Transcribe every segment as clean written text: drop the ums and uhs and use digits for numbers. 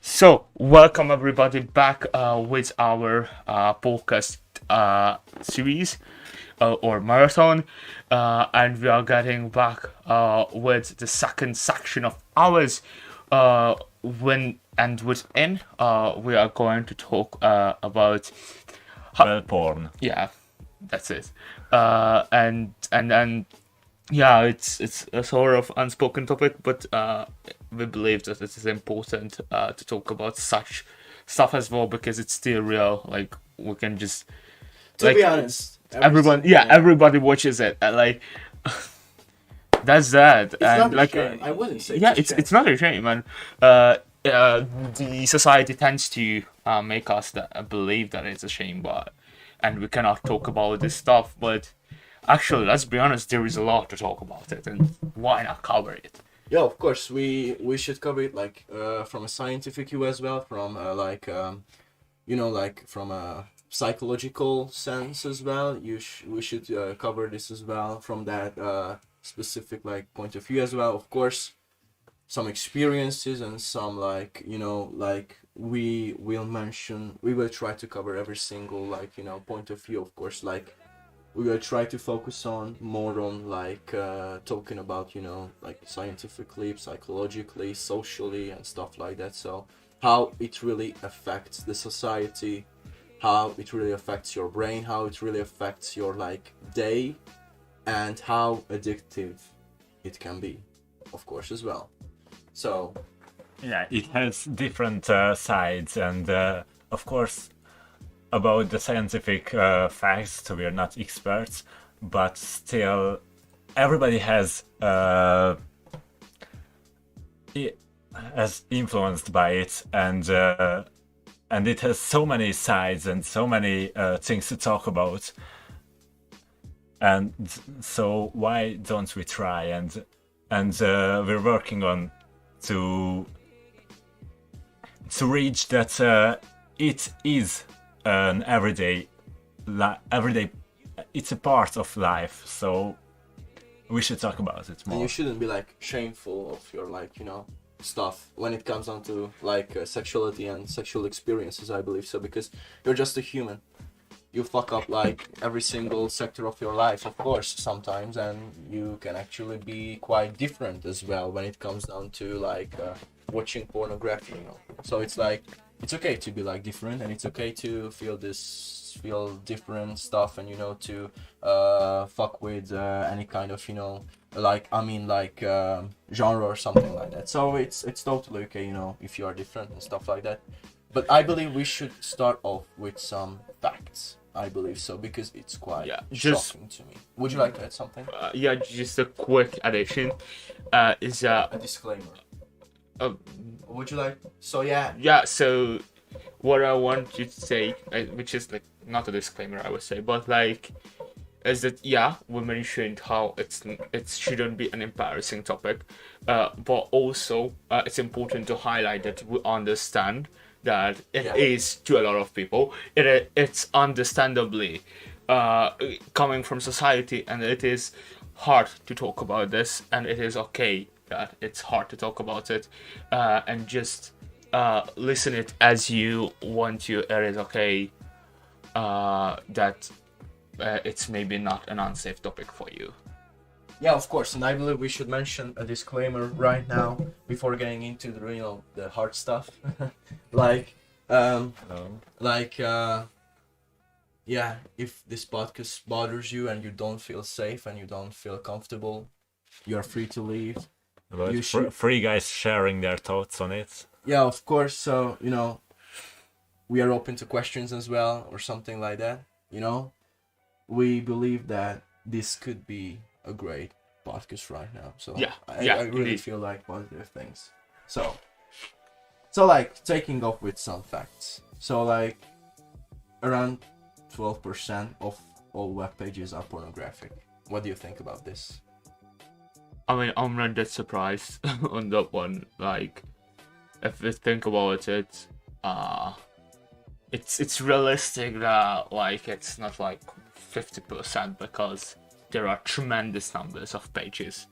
So, welcome everybody back with our podcast series or marathon, and we are getting back with the second section of ours. Within, we are going to talk about Well, porn. yeah, that's it, and yeah, it's a sort of unspoken topic, but we believe that it is important to talk about such stuff as well because it's still real. Like we can just To be like honest, everybody watches it and like that's that it's and not a like shame. I wouldn't say yeah, it's a shame. it's not a shame, and the society tends to make us believe that it's a shame, but and we cannot talk about this stuff, but. Actually, let's be honest, there is a lot to talk about it, and why not cover it? Yeah, of course, we should cover it like from a scientific view as well, from like from a psychological sense as well. We should cover this as well from that specific like point of view as well. Of course, some experiences and some like like we will try to cover every single like point of view. Of course, like we will try to focus on more on like talking about like scientifically, psychologically, socially and stuff like that. So how it really affects the society, how it really affects your brain, how it really affects your like day, and how addictive it can be, of course, as well. So Yeah, it has different sides, and of course, about the scientific facts, we are not experts, but still, everybody has influenced by it, and it has so many sides and so many things to talk about. And so why don't we try? And we're working on to reach that it is an everyday it's a part of life, so we should talk about it and more. you shouldn't be like shameful of your like stuff when it comes down to like sexuality and sexual experiences, I believe so, because you're just a human. You fuck up like every single sector of your life, of course, sometimes, and you can actually be quite different as well when it comes down to like watching pornography, so it's like it's okay to be like different, and it's okay to feel different stuff, and to fuck with any kind of like I mean like genre or something like that. So it's totally okay, if you are different and stuff like that. But I believe we should start off with some facts. I believe so, because it's quite shocking to me. Would you like to add something? Yeah, just a quick addition. Is A disclaimer. uh, Would you like? So yeah. yeah. So what I want you to say, which is like not a disclaimer, I would say, but like, is that yeah, we mentioned how it shouldn't be an embarrassing topic, but also it's important to highlight that we understand that it is to a lot of people. It's understandably coming from society, and it is hard to talk about this, and it is okay that it's hard to talk about it, and just listen it as you want to. It is okay that it's maybe not an unsafe topic for you. Yeah, of course, and I believe we should mention a disclaimer right now before getting into the hard stuff. like, like, yeah, if this podcast bothers you and you don't feel safe and you don't feel comfortable, you're free to leave. About You should- three guys sharing their thoughts on it. Yeah, of course. So we are open to questions as well, or something like that. We believe that this could be a great podcast right now. So Yeah, I really indeed. feel like positive things. So like taking off with some facts. So like around 12% of all web pages are pornographic. What do you think about this? I mean, I'm not that surprised on that one. Like, if we think about it, it's realistic that like it's not like 50% because there are tremendous numbers of pages.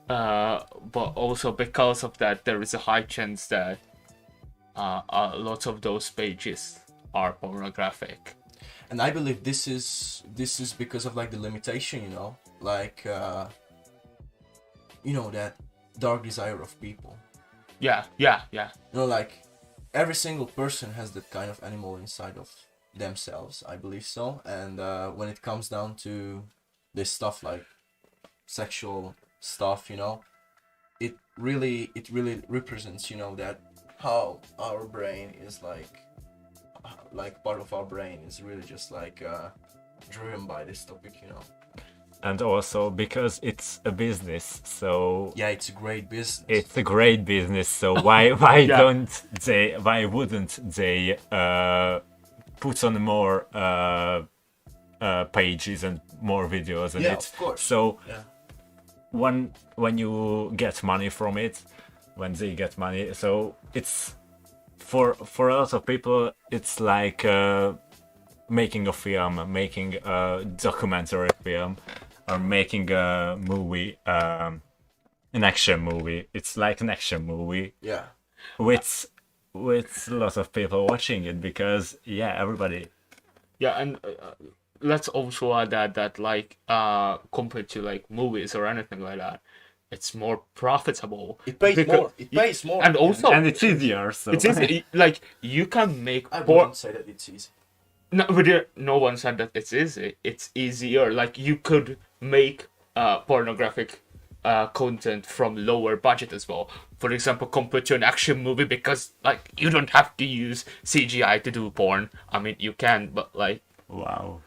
But also because of that, there is a high chance that a lot of those pages are pornographic. And I believe this is because of like the limitation, like that dark desire of people. Yeah. Like every single person has that kind of animal inside of themselves, I believe so. And when it comes down to this stuff like sexual stuff, it really represents, that how our brain is like part of our brain is really just like driven by this topic. And also because it's a business, so Yeah, it's a great business. it's a great business. So why Yeah. why wouldn't they put on more pages and more videos on Yeah, it? of course. So Yeah. when you get money from it, when they get money, so it's for a lot of people it's like making a film, making a documentary film, or making a movie, an action movie. It's like an action movie Yeah. with a lot of people watching it because everybody. Yeah, and let's also add that like compared to like movies or anything like that, it's more profitable. It pays Because- more. It pays more. And also, And it's easier, so it's easy. Like you can make I porn. wouldn't say that it's easy. No, no one said that it's easy. It's easier. Like you could make pornographic content from lower budget as well. For example, compared to an action movie, because like you don't have to use CGI to do porn. I mean, you can, but like Wow.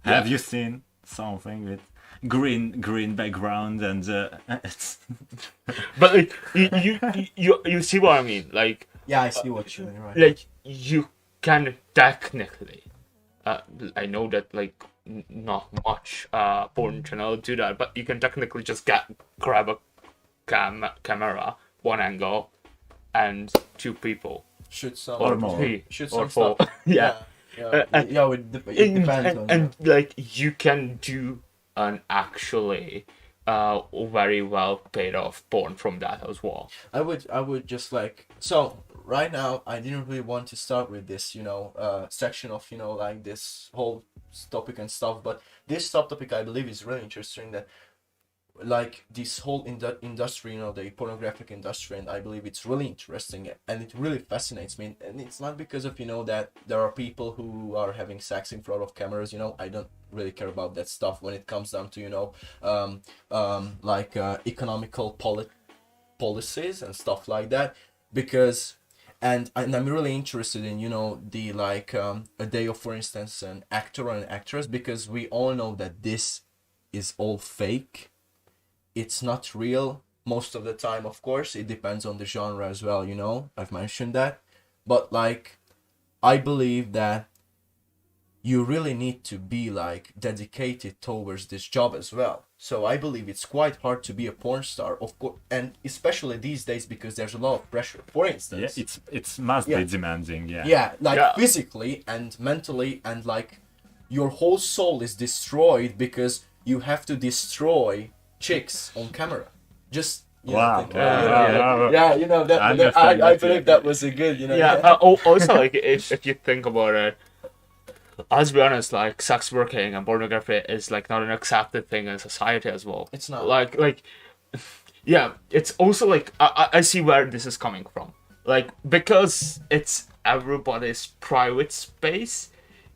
Yeah. Have you seen something with green background and it's but like you see what I mean? Like Yeah, I see what you mean. Right. like you can technically. I know that like not much porn channel do that, but you can technically just grab a camera, one angle, and two people Shoot some. Or more. three Shoot or some four. stuff. Yeah. Yeah. It depends on. And like you can do an actually very well paid off porn from that as well. I would just like, so right now I didn't really want to start with this section of like this whole topic and stuff, but this subtopic I believe is really interesting, that like this whole industry, the pornographic industry, and I believe it's really interesting and it really fascinates me. And it's not because of that there are people who are having sex in front of cameras. I don't really care about that stuff when it comes down to like economical policies and stuff like that, because and I'm really interested in the like a day of, for instance, an actor or an actress, because we all know that this is all fake. It's not real most of the time. Of course, it depends on the genre as well, I've mentioned that. But like I believe that you really need to be like dedicated towards this job as well. So I believe it's quite hard to be a porn star, of course, and especially these days because there's a lot of pressure. For instance, it's must Yeah. be demanding. like Yeah. physically and mentally, and like your whole soul is destroyed because you have to destroy chicks on camera. Just Wow. think- Yeah. that. I understand I that, believe yeah. that was a good. Also, like if you think about it, let's be honest, like sex working and pornography is like not an accepted thing in society as well. It's not. Like yeah, it's also like I see where this is coming from. Like because it's everybody's private space,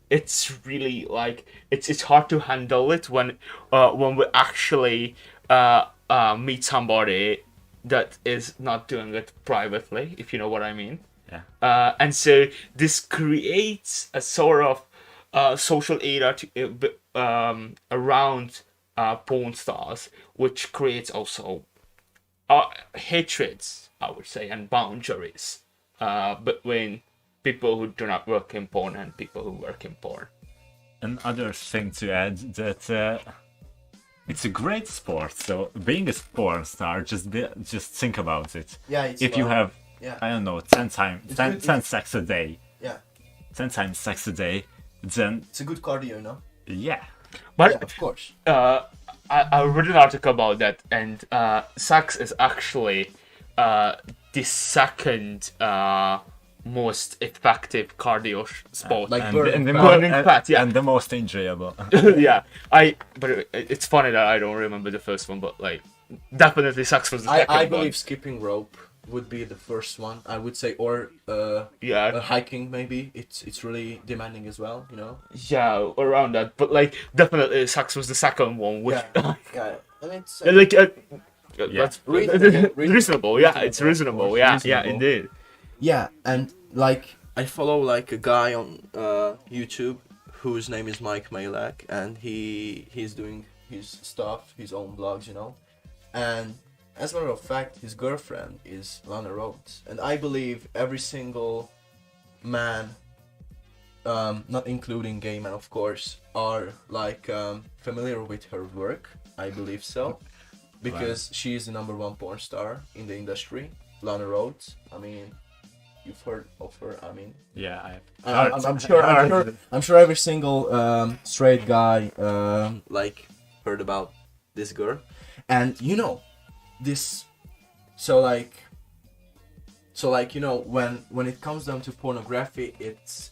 it's really like it's hard to handle it when we actually meet somebody that is not doing it privately, if you know what I mean. Yeah. And so this creates a sort of social era around porn stars, which creates also hatreds, I would say, and boundaries between people who do not work in porn and people who work in porn. Another thing to add that it's a great sport. So being a porn star, just think about it. Yeah, it's If you fun. have, Yeah. I don't know, 10 times, It's 10, good, 10 sex a day, Yeah, 10 times sex a day, then it's a good cardio, yeah, But Yeah, of course. I read an article about that, and sex is actually the second most effective cardio sport. Like and, burning and the fat. mo- Burning and- fat, yeah. and the most enjoyable. Yeah, but it's funny that I don't remember the first one, but like definitely sex was the second I one. believe skipping rope would be the first one, I would say, or Yeah, hiking maybe. It's really demanding as well, you know. yeah, around that. But like definitely sex was the second one, which Yeah, and it's like Yeah. that's Reasonable, reasonable. Yeah, it's of reasonable. course, Yeah, reasonable. indeed. yeah, and like I follow like a guy on YouTube whose name is Mike Malak, and he's doing his stuff, his own blogs, you know, and as a matter of fact, his girlfriend is Lana Rhodes, and I believe every single man, not including gay men, of course, are like familiar with her work. I believe so, because she is the number one porn star in the industry, Lana Rhodes. I mean, you've heard of her. I mean, Yeah, I'm sure every single straight guy like heard about this girl, and you know, this. So like you know, when it comes down to pornography, it's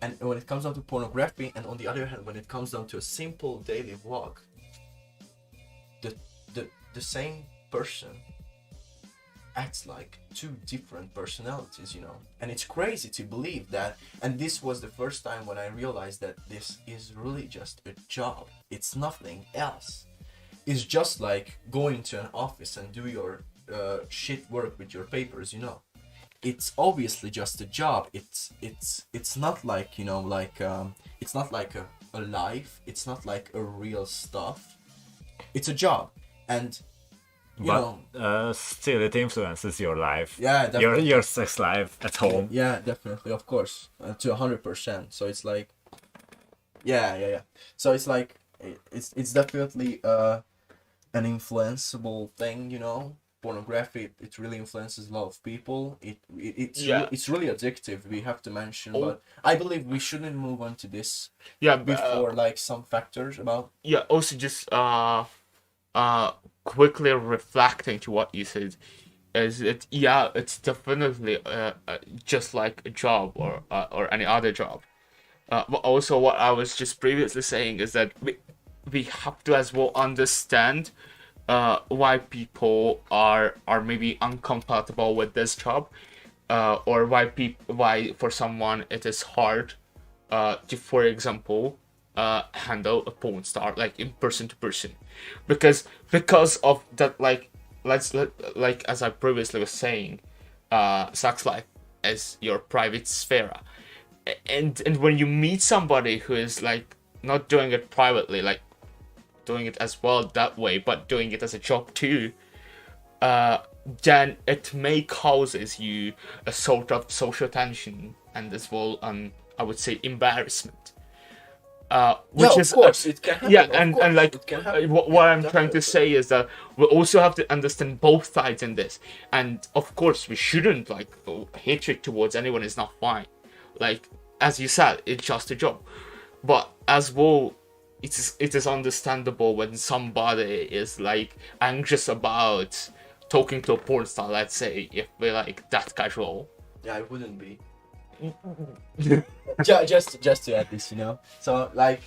and when it comes down to pornography, and on the other hand, when it comes down to a simple daily walk, the same person acts like two different personalities, you know. And it's crazy to believe that. And this was the first time when I realized that this is really just a job. It's nothing else. It's just like going to an office and do your shit work with your papers, you know. It's obviously just a job. It's not like, you know, like it's not like a life. It's not like a real stuff. It's a job, and you know, still it influences your life. yeah, definitely. Your sex life at home. Yeah, definitely, of course, to 100%. So it's like, yeah. So it's like, it's definitely an influenceable thing, you know. Pornography, it really influences a lot of people. It's really addictive. We have to mention, but I believe we shouldn't move on to this before like some factors about. Yeah, also just quickly reflecting to what you said, is it it's definitely just like a job or any other job. But also what I was just previously saying is that we have to as well understand why people are maybe uncomfortable with this job, or why for someone it is hard to, for example, handle a porn star like in person to person, because of that, like like as I previously was saying, sex life is your private sphere, and when you meet somebody who is like not doing it privately, like doing it as well that way, but doing it as a job too, then it may causes you a sort of social tension and as well, I would say embarrassment. Which Yeah, is of course, it can happen. yeah, of and course, like it can happen. what I'm Yeah, trying to definitely. say is that we also have to understand both sides in this, and of course we shouldn't like hatred towards anyone is not fine. Like as you said, it's just a job, but as well, it is understandable when somebody is like anxious about talking to a porn star. Let's say if we're like that casual. Yeah, I wouldn't be. just to add this, you know. So like,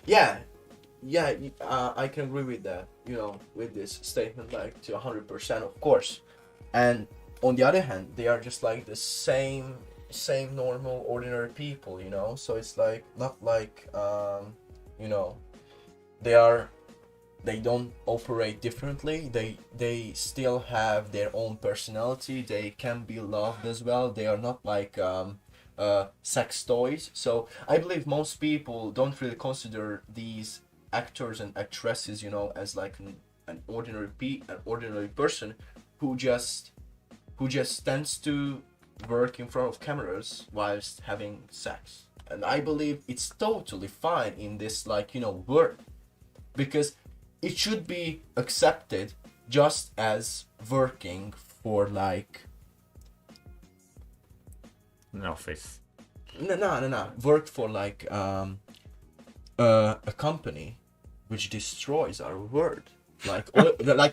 yeah, I can agree with that. You know, with this statement, like to 100%, of course. And on the other hand, they are just like the same normal, ordinary people, you know. So it's like not like you know, they don't operate differently. They still have their own personality. They can be loved as well. They are not like sex toys. So I believe most people don't really consider these actors and actresses, you know, as like an ordinary person who just tends to work in front of cameras whilst having sex. And I believe it's totally fine in this, like, you know, world, because it should be accepted just as working for like An office. no work for like a company which destroys our world, like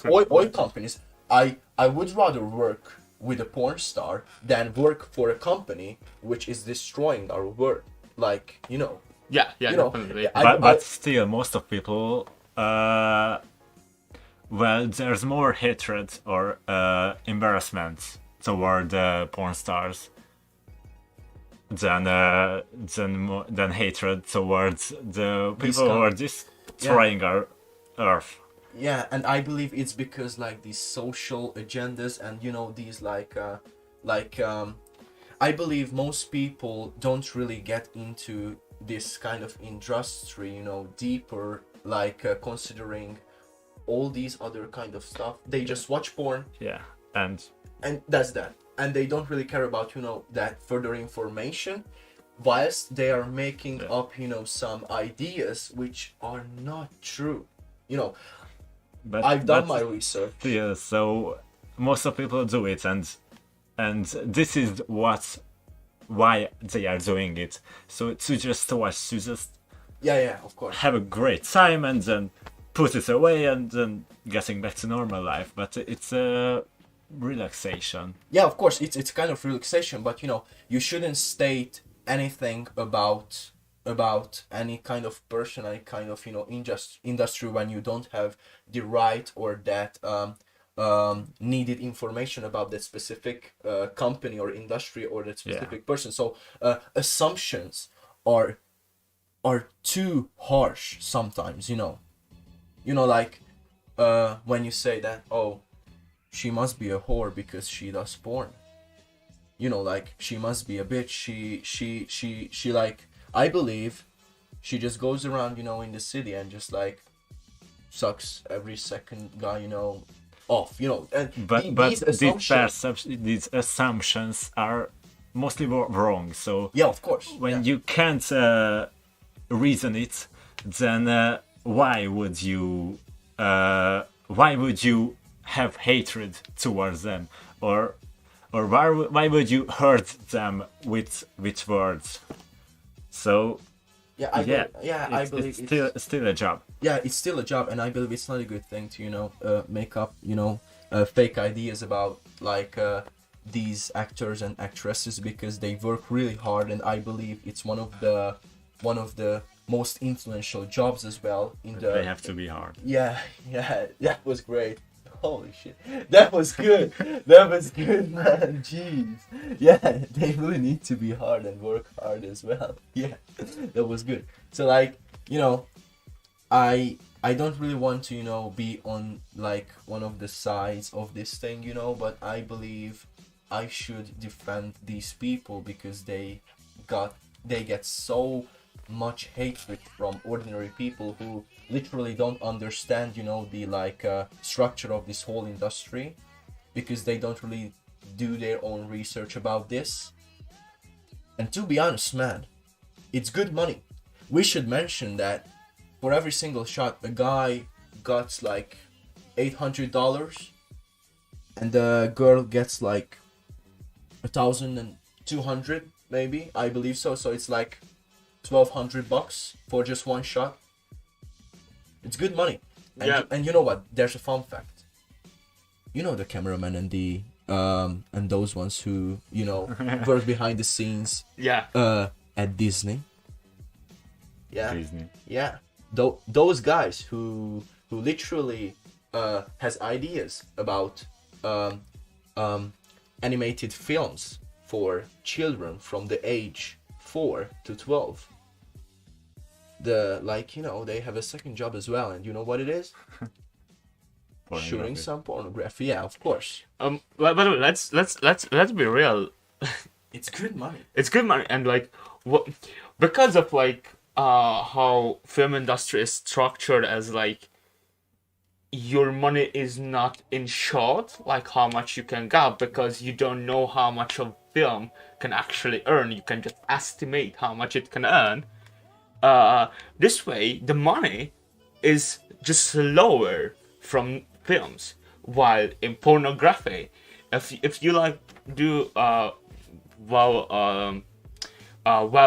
oil companies. I would rather work with a porn star than work for a company which is destroying our world. Like, Yeah, you know, definitely. But still, most of people, well, there's more hatred or embarrassment toward porn stars than hatred towards the people who are destroying our earth. Yeah, and I believe it's because like these social agendas and these I believe most people don't really get into this kind of industry, deeper, like considering all these other kind of stuff. They just watch porn. Yeah, and That's that. And they don't really care about, that further information, whilst they are making up, some ideas which are not true. but I've done my research. Yeah, so most of people do it, and this is why they are doing it. So to just watch, to just Yeah, of course. have a great time and then put it away and then getting back to normal life. But it's a relaxation. Yeah, of course, it's kind of relaxation, but you shouldn't state anything about any kind of person, any kind of industry when you don't have the right or that needed information about that specific company or industry or that specific person. So assumptions are too harsh sometimes. Like when you say that, oh, she must be a whore because she does porn. Like she must be a bitch. She like, I believe she just goes around, in the city and just like sucks every second guy, off, and these assumptions are mostly wrong. So yeah, of course, when you can't reason it, then why would you have hatred towards them, or why would you hurt them with words? So I believe it's still a job. Yeah, it's still a job, and I believe it's not a good thing to make up fake ideas about like these actors and actresses, because they work really hard, and I believe it's one of the most influential jobs as well They have to be hard. Yeah, that was great. Holy shit, that was good. That was good, man. Jeez. Yeah, they really need to be hard and work hard as well. Yeah, that was good. So like, I don't really want to be on like one of the sides of this thing, but I believe I should defend these people because they get so much hatred from ordinary people who literally don't understand the like structure of this whole industry, because they don't really do their own research about this. And to be honest, man, it's good money. We should mention that for every single shot a guy gets like $800 and the girl gets like 1,200 maybe, I believe so. So it's like $1,200 for just one shot. It's good money. And you know what? There's a fun fact. The cameraman and the and those ones who work behind the scenes. Yeah. At Disney. Yeah. Disney. Yeah. Those guys who literally has ideas about animated films for children from the age 4 to 12. They have a second job as well, and you know what it is? Shooting some pornography. Yeah, of course. But let's be real. It's good money. It's good money, and like what, because of like how film industry is structured, as like your money is not insured, like how much you can get, because you don't know how much of film can actually earn. You can just estimate how much it can earn. This way the money is just lower from films, while in pornography, if you like do well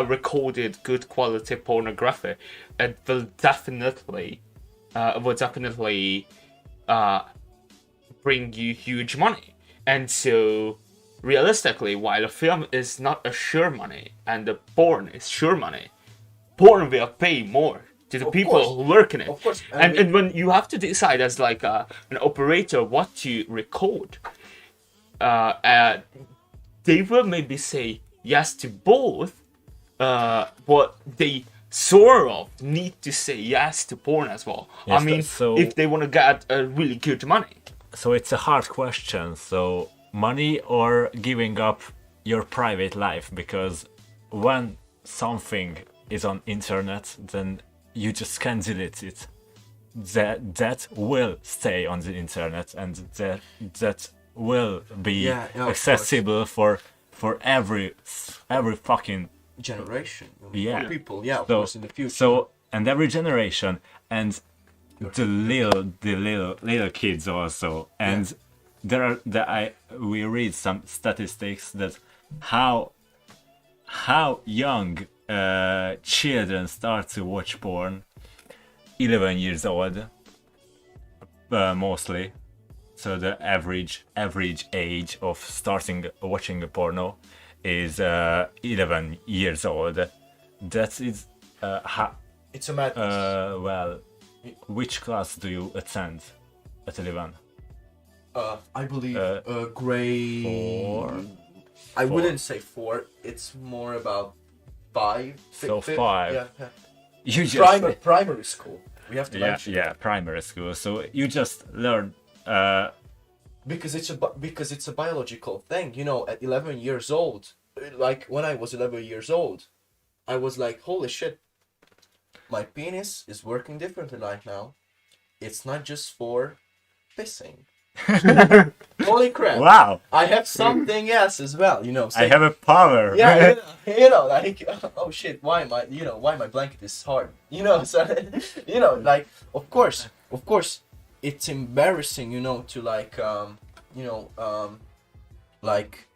recorded good quality pornography, it will definitely bring you huge money. And so, realistically, while a film is not a sure money and the porn is sure money, porn will pay more to the Of people course. who work in it. Of course. And when you have to decide as like an operator what to record, they will maybe say yes to both, but they sort of need to say yes to porn as well. Yes, I mean, so- if they want to get a really good money. So it's a hard question. So money or giving up your private life, because when something is on internet, then you just can't delete it. That will stay on the internet, and that will be Yeah, of accessible for every fucking generation. Yeah. For people. Yeah, of so, course, in the future. So, and every generation, and the little kids also, and we read some statistics that how young children start to watch porn. 11 years old, mostly. So the average age of starting watching a porno is 11 years old. That is it's a madness. well, which class do you attend at 11? I believe uh, grade. 4. I 4. wouldn't say 4. It's more about 5. So 5. Yeah, yeah. You just Primary school. We have to yeah, mention yeah, primary school. So you just learn because it's a biological thing. You know, at 11 years old, like when I was 11 years old, I was like, holy shit, my penis is working differently right now. It's not just for pissing. Holy crap! wow, I have something else as well. You know, I have a power. yeah, you know, like, oh shit, why my blanket is hard? You know, so, you know, like, of course, it's embarrassing, you know, to like,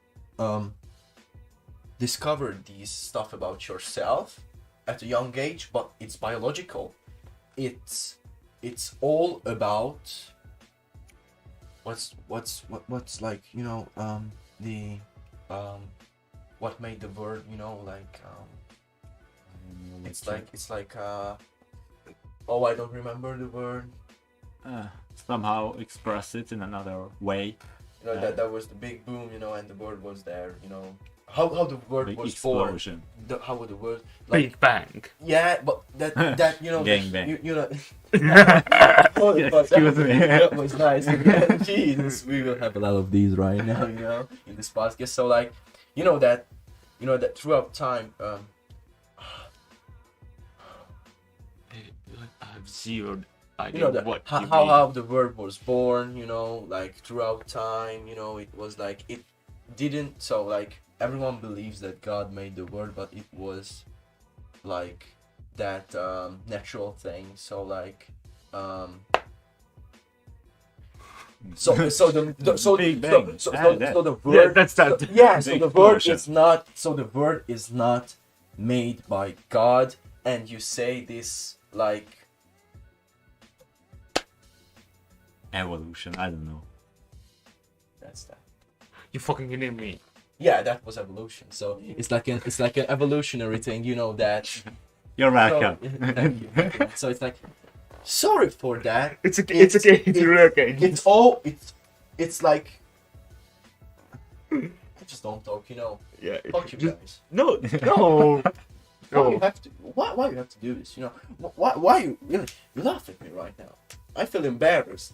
discover these stuff about yourself at a young age, but it's biological. It's all about what's like, you know, the what made the word, you know, like it's like oh, I don't remember the word. Somehow express it in another way. You know, that was the big boom, you know, and the word was there, you know. How the word Big was explosion. born. How would the word Big Bang. yeah, but that you know, Gangbang. you know. Excuse me. That was nice. Jesus, we will have a lot of these right now, you know, in this podcast. So like, you know that throughout time, I've zeroed you idea know that what how, you how mean. how the word was born, you know, like throughout time, you know, it was like it didn't. So like everyone believes that God made the word, but it was like that natural thing. So like so the Big Bang. so That. the word Yeah, that's that. so Big the word explosion. is not made by God, and you say this like Evolution. I don't know. that's that. You fucking kidding me? Yeah, that was evolution. So it's like an evolutionary thing, you know that. You're So, welcome. thank you. So it's like, sorry for that. It's okay. It's okay. It's really okay. It's like. I just don't talk, you know. Yeah. Fuck you just- guys. No. No. Why you No. have to? Why you have to do this? You know. Why you really? You laugh at me right now. I feel embarrassed.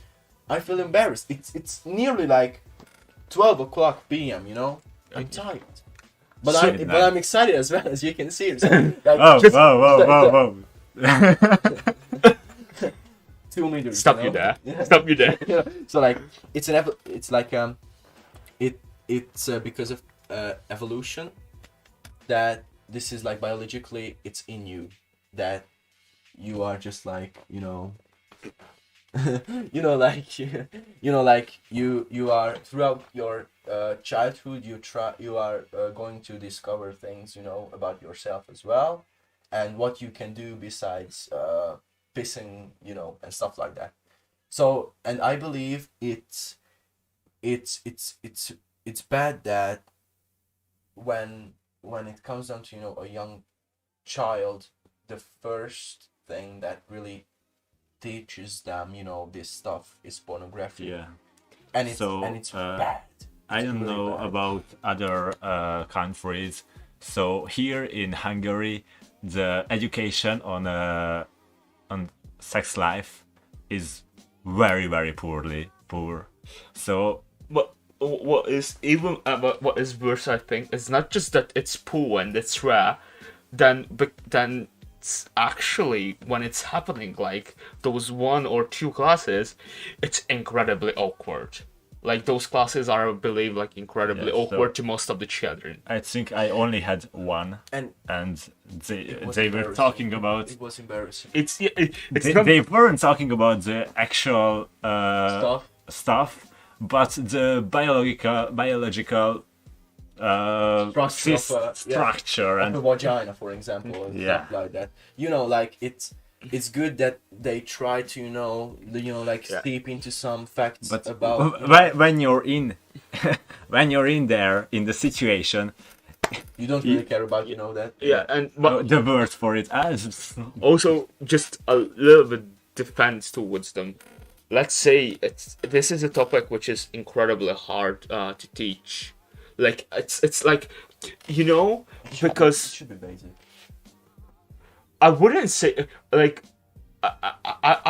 It's nearly like 12 o'clock p.m. You know. I'm tired. But Shit, I'm excited as well, as you can see. So, like, Oh, Just- whoa. 2 meters. Stop you you know? there. Yeah. Stop you there. You know, so like it's because of evolution that this is like biologically it's in you, that you are just like, you know, you are throughout your childhood you are going to discover things, you know, about yourself as well, and what you can do besides pissing, you know, and stuff like that. So, and I believe it's bad that when it comes down to, a young child, the first thing that really teaches them, this stuff is pornography. Yeah. And it's So, bad. I It's don't really know bad. about other countries. So here in Hungary, the education on sex life is very very poor. So But what is even about what is worse, I think, is not just that it's poor and it's rare, then it's actually when it's happening, like those one or two classes, it's incredibly awkward. Like those classes are, I believe, like incredibly Yeah, so- awkward to most of the children. I think I only had one, And and it was they were embarrassing. talking about It was embarrassing. It's it's they, not, they weren't talking about the actual Stuff. but the biological Structure of a- structure Of and a vagina, for example, and Yeah. stuff like that. Like it's good that they try to, like Yeah. steep into some facts but about when you're in when you're in there in the situation, you don't really care about, that. yeah, and but the word for it also just a little bit defense towards them. Let's say this is a topic which is incredibly hard to teach. Like it's like, It because should be basic. I wouldn't say like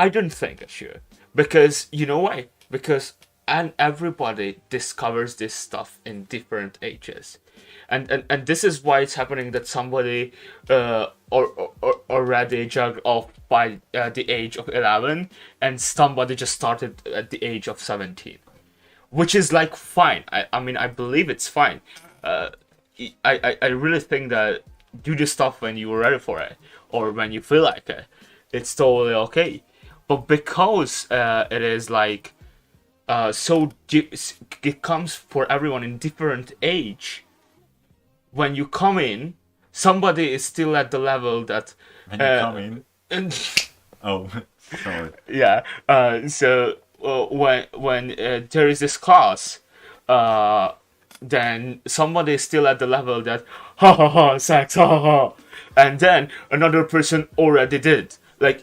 I don't think it should, because you know why? Because and everybody discovers this stuff in different ages, and this is why it's happening that somebody or already jugged off by the age of 11, and somebody just started at the age of 17, which is like fine. I mean I believe it's fine. I really think that do the stuff when you're ready for it or when you feel like it. It's totally okay. But because it is like it comes for everyone in different age. When you come in, somebody is still at the level that when you come in. and Oh, sorry. yeah. So when there is this class, then somebody is still at the level that ha ha ha sex ha ha ha, and then another person already did. Like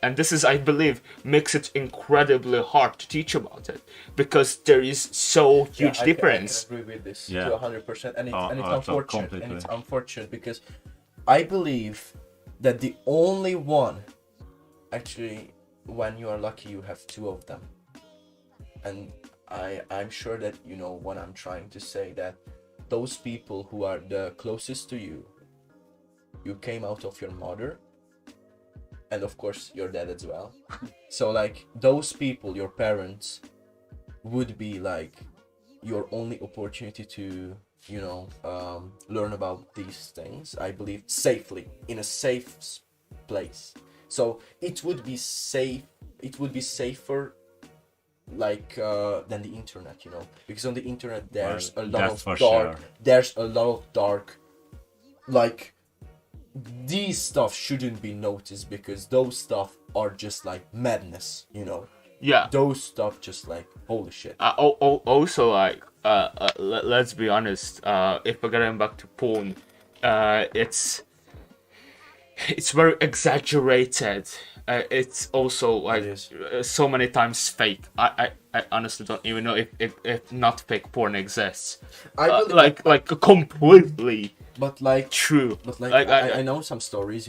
and this is, I believe, makes it incredibly hard to teach about it, because there is so huge difference. I can agree with this Yeah. to 100%, and it's So unfortunate. completely. And it's unfortunate because I believe that the only one, actually, when you are lucky, you have two of them, and I'm sure that you know what I'm trying to say. That those people who are the closest to you, you came out of your mother. And of course your dad as well. So like those people, your parents, would be like your only opportunity to learn about these things, I believe, safely, in a safe place. So it would be safer like than the internet, because on the internet there's Well, a lot that's of for dark sure. there's a lot of dark, like, these stuff shouldn't be noticed, because those stuff are just like madness, Yeah. those stuff just like holy shit. Also, like, let's be honest. If we're getting back to porn, it's very exaggerated. It's also like It is. so many times fake. I honestly don't even know if not fake porn exists. I believe Like completely but like true. But like, Like, I know some stories,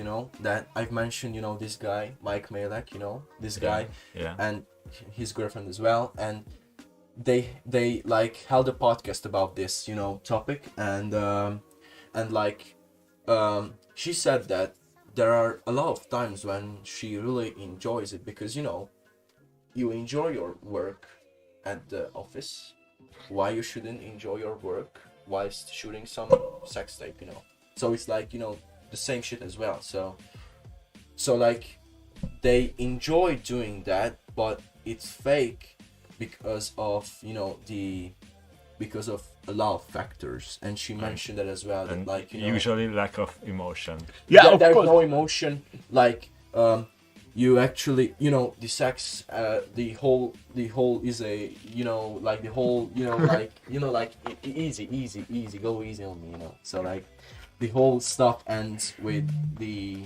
that I've mentioned, this guy, Mike Malek, this guy, Yeah. and his girlfriend as well, and they like held a podcast about this, topic, and she said that there are a lot of times when she really enjoys it, because, you enjoy your work at the office, why you shouldn't enjoy your work whilst shooting some sex tape, so it's like, the same shit as well. So like they enjoy doing that, but it's fake because of because of a lot of factors, and she mentioned that as well, that like Usually lack of emotion. Yeah, of there's course. no emotion, like you actually, you know, the sex, the whole is a, you know, like the whole, you know, like, you know, like easy, go easy on me, you know. So like the whole stuff ends with the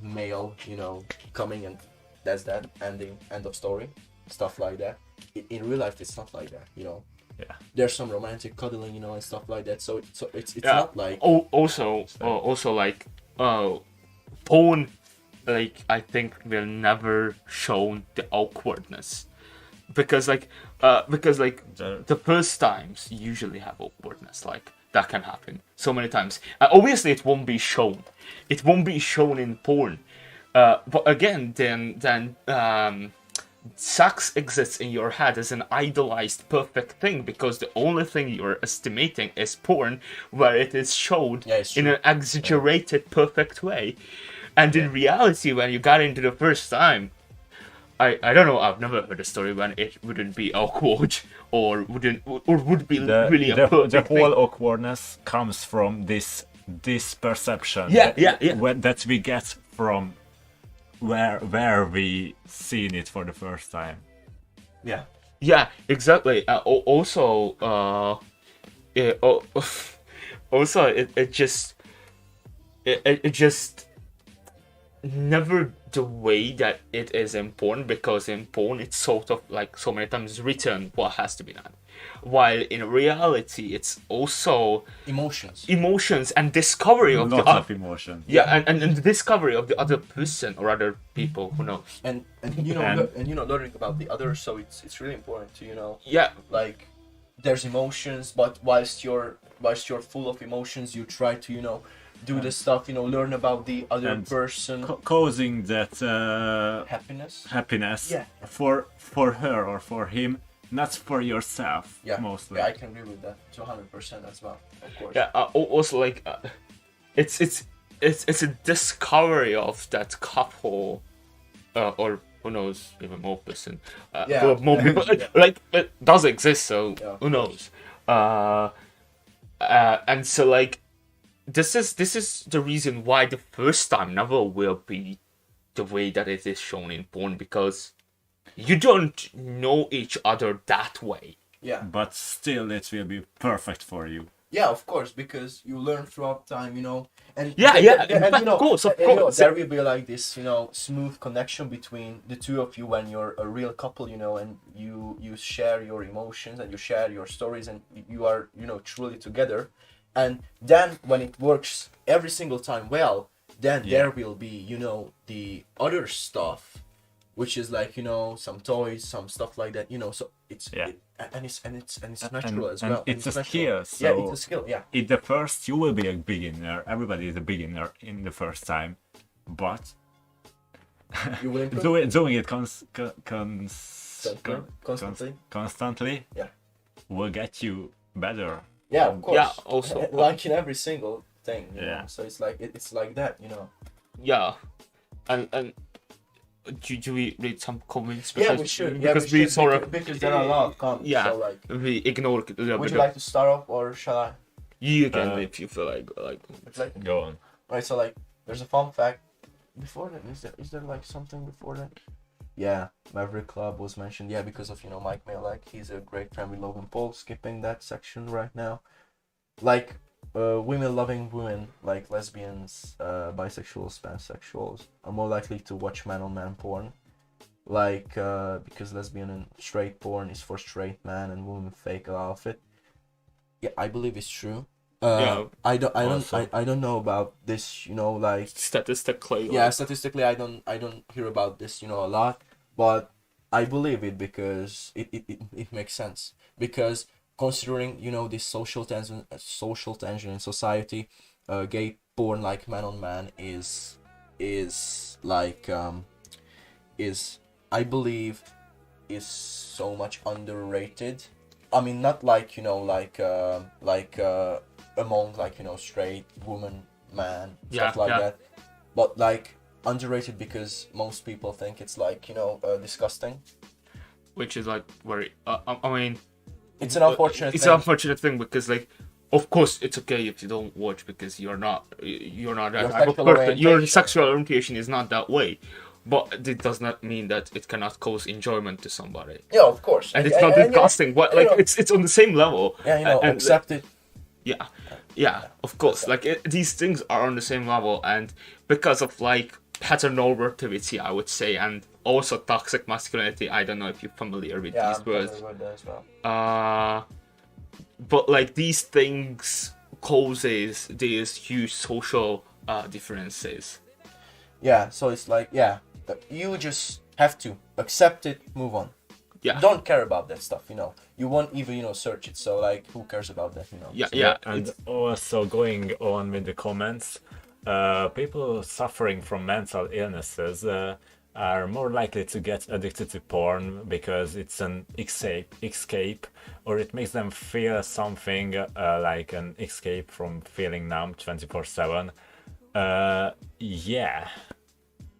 male, you know, coming, and that's that, ending, end of story, stuff like that. In real life, it's not like that, you know. Yeah. There's some romantic cuddling, you know, and stuff like that. So it's Yeah. not like Also like porn, like I think will never show the awkwardness, because like the first times usually have awkwardness, like that can happen so many times. Obviously it won't be shown, in porn, but again, then sex exists in your head as an idolized perfect thing, because the only thing you're estimating is porn, where it is shown in an exaggerated perfect way. And in reality, when you got into the first time, I don't know, I've never heard a story when it wouldn't be awkward or would be really a perfect the whole thing. awkwardness comes from this perception that we get from where we seen it for the first time. yeah. Yeah, exactly. Also, also it just never the way that it is in porn, because in porn it's sort of like so many times written what has to be done, while in reality it's also emotions and discovery of Lots of emotion. and the discovery of the other person or other people, who knows. And you know, and you know, learning about the others, so it's really important to, you know, Yeah, like there's emotions, but whilst you're full of emotions, you try to, you know, do the stuff, you know, learn about the other And person, causing that happiness. Yeah. for her or for him, not for yourself. Yeah, mostly. yeah, I can agree with that to 100% as well, of course. yeah. Also, like, it's a discovery of that couple, or who knows, even more person, or more people. Like, it does exist, so who knows? And so like, this is the reason why the first time never will be the way that it is shown in porn, because you don't know each other that way. Yeah. But still, it will be perfect for you. Yeah, of course, because you learn throughout time, you know, and Yeah, and, you know, of course. you know, there will be like this, you know, smooth connection between the two of you when you're a real couple, you know, and you share your emotions and you share your stories, and you are, you know, truly together. And then when it works every single time well, then there will be, you know, the other stuff, which is like, you know, some toys, some stuff like that, you know. So it's it's natural as well. It's a natural. skill. So Yeah, it's a skill. Yeah. in the first, you will be a beginner. Everybody is a beginner in the first time, but You will improve. doing it constantly Yeah. will get you better. Yeah, of course. Yeah, also. Like in every single thing. You Yeah. know? So it's like it's like that, you know. Yeah, and do we read some comments? Yeah, Because, we should. Yeah, because we we should, sort of because there are a lot of comments. yeah, So like, we ignored a little would bit. you like to start off or shall I? You can if you feel like. Would you like? Go on. Right. So like, there's a fun fact. Before that, is there like something before that? Yeah, Maverick Club was mentioned. Yeah, because of, you know, Mike Malek. He's a great friend with Logan Paul. Skipping that section right now. Like, women loving women, like lesbians, bisexuals, pansexuals, are more likely to watch man-on-man porn. Like, because lesbian and straight porn is for straight man and women fake a lot of it. Yeah, I believe it's true. I don't know about this, you know, like Statistically. yeah, statistically I don't hear about this, you know, a lot, but I believe it because it makes sense, because considering, you know, this social tension in society, gay porn like man on man is like is, I believe, is so much underrated. I mean, not like, you know, like among, like, you know, straight woman, man, stuff like that, but like underrated because most people think it's like, you know, disgusting, Which is like very. I mean, it's an unfortunate it's thing. an unfortunate thing, because like, of course it's okay if you don't watch because you're not that type of person. Your sexual orientation is not that way. but it does not mean that it cannot cause enjoyment to somebody. Yeah, of course. And it's not disgusting, but like it's on the same level. Yeah, you know, and accept it. Yeah, of course. Like these things are on the same level, and because of like heteronormativity, I would say, and also toxic masculinity. I don't know if you're familiar with these words. I'm familiar with that as well. But like these things causes these huge social differences. Yeah, so it's like, you just have to accept it, move on. Yeah. Don't care about that stuff, you know. You won't even, search it. So like, who cares about that, you know? Yeah, So, yeah. And also going on with the comments, people suffering from mental illnesses are more likely to get addicted to porn because it's an escape, or it makes them feel something like an escape from feeling numb 24/7. Yeah,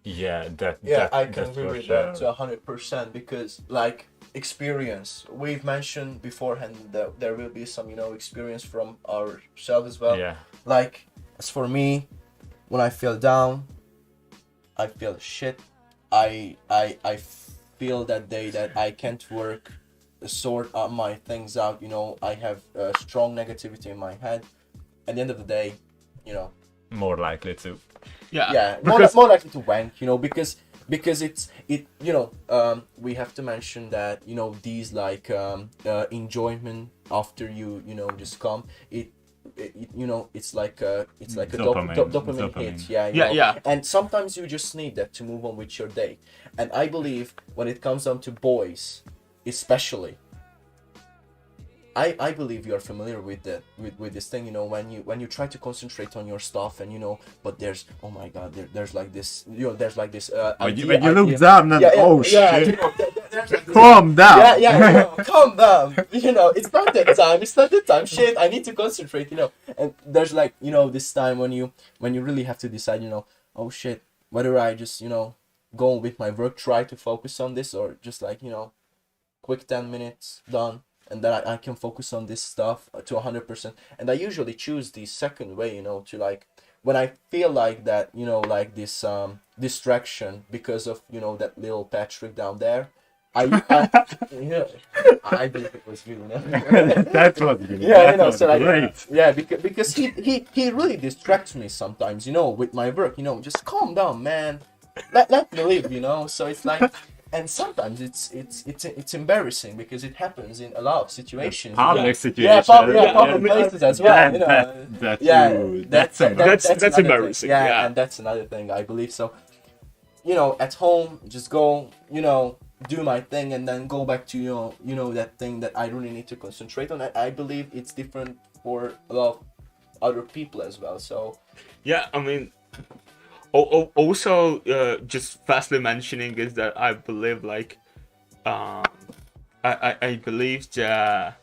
I can that's agree for with sure. that to 100% because like experience, we've mentioned beforehand that there will be some, experience from ourselves as well. Yeah, Like, as for me, when I feel down, I feel shit. I feel that day that I can't work, sort my things out. I have strong negativity in my head. At the end of the day, more likely to. yeah, because more likely to wank. Because we have to mention that these like enjoyment after you just come it's like a dopamine hit. Yeah. And sometimes you just need that to move on with your day. And I believe when it comes down to boys especially, I believe you are familiar with that with this thing, when you try to concentrate on your stuff and but there's, oh my god, there's like this, there's like this When you look down and shit, there's like this, calm down. calm down. It's not that time. Shit, I need to concentrate. And there's like this time when you really have to decide. Oh shit, whether I just go on with my work, try to focus on this, or just like quick 10 minutes done, and then I can focus on this stuff to 100%. And I usually choose the second way. To like when I feel like that, like this distraction because of that little Patrick down there. I believe it was really That was good. yeah, That was so like, great. yeah, because he really distracts me sometimes, with my work, just calm down, man. Let me live, so it's like, and sometimes it's embarrassing because it happens in a lot of situations. Public Yeah, situations. public places as well. That's That's embarrassing. And that's another thing, I believe. So, at home, just go, do my thing, and then go back to that thing that I really need to concentrate on. I believe it's different for a lot of other people as well. So yeah, I mean, also just fastly mentioning is that I believe like I believe that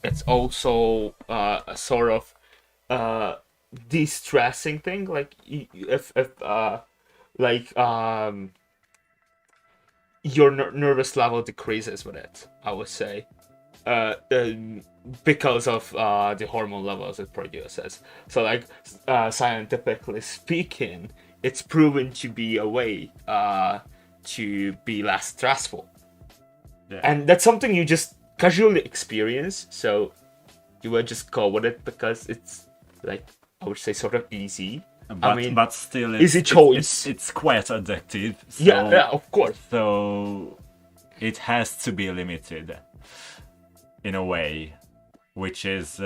it's also a sort of de-stressing thing, like if like your nervous level decreases with it, I would say, because of the hormone levels it produces. So like scientifically speaking, it's proven to be a way to be less stressful. Yeah. And that's something you just casually experience, so you will just go with it because it's like, I would say, sort of easy. But still, easy choice. It's quite addictive. So, Yeah, of course. So it has to be limited in a way, which is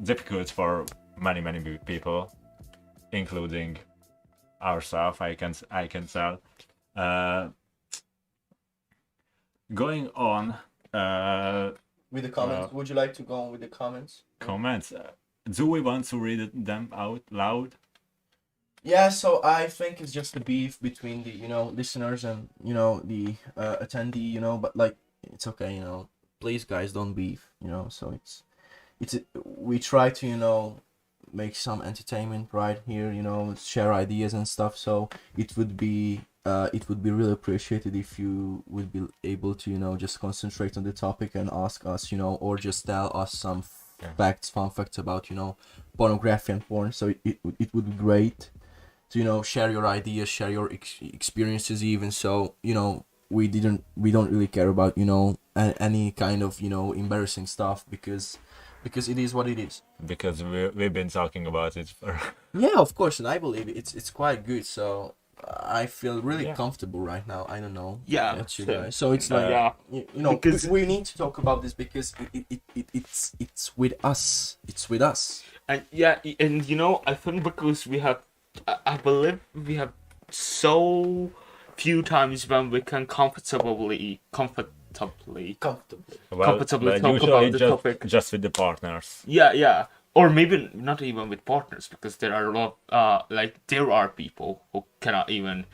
difficult for many people, including ourselves. I can tell. Going on with the comments, would you like to go on with the comments? Comments. Do we want to read them out loud? Yeah, so I think it's just a beef between the listeners and the attendee, but like it's okay, please guys, don't beef, so it's we try to make some entertainment right here, share ideas and stuff, so it would be really appreciated if you would be able to just concentrate on the topic and ask us, or just tell us some fun facts about pornography and porn. So it would be great to share your ideas, share your experiences, even. So we don't really care about any kind of embarrassing stuff, because it is what it is. Because we've been talking about it for Yeah, of course, and I believe it's quite good. So I feel really Yeah. comfortable right now. I don't know. Yeah, That's you same. guys. So it's like Yeah. because Because- we need to talk about this, because it's with us. It's with us. And yeah, and I think because I believe we have so few times when we can comfortably Comfortably. comfortably talk usually about the just, topic. just with the partners. Yeah, or maybe not even with partners, because there are a lot, there are people who cannot even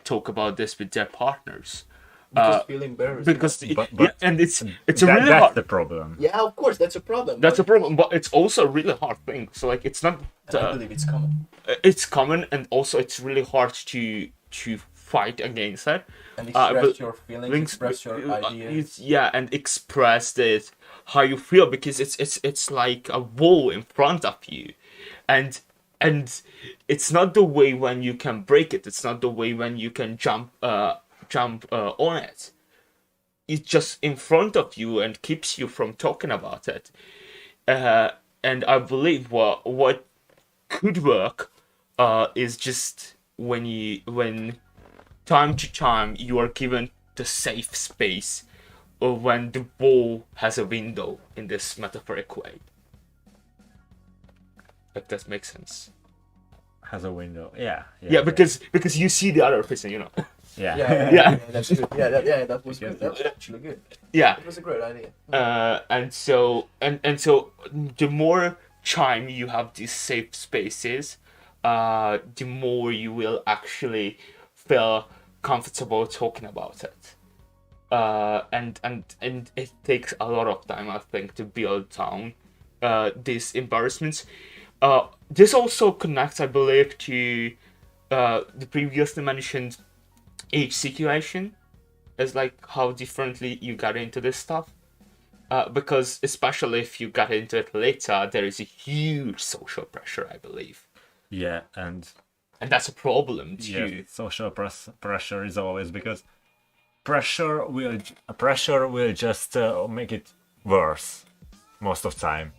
talk about this with their partners. Because feeling embarrassed. Because But- yeah, and it's a That- really that's hard. the problem. Yeah, of course, that's a problem. That's a but problem, but it's also a really hard thing. So like, it's not. I believe it's common. It's common, and also it's really hard to fight against it. And but express your feelings, Links- express your ideas. yeah, and express this how you feel, because it's like a wall in front of you, and it's not the way when you can break it. It's not the way when you can jump on it. It's just in front of you and keeps you from talking about it. And I believe what could work is just when time to time you are given the safe space, or when the wall has a window, in this metaphoric way. If that makes sense. Has a window. Yeah. Yeah, because you see the other person, Yeah. Yeah. That's good. That was good. That was actually good. Yeah. It was a great idea. And so the more time you have these safe spaces, the more you will actually feel comfortable talking about it. And it takes a lot of time, I think, to build down these embarrassments. This also connects, I believe, to the previously mentioned age situation, as like how differently you got into this stuff. Because especially if you got into it later, there is a huge social pressure, I believe, Yeah, and and that's a problem too. yeah, social pressure is always because pressure will just make it worse most of time.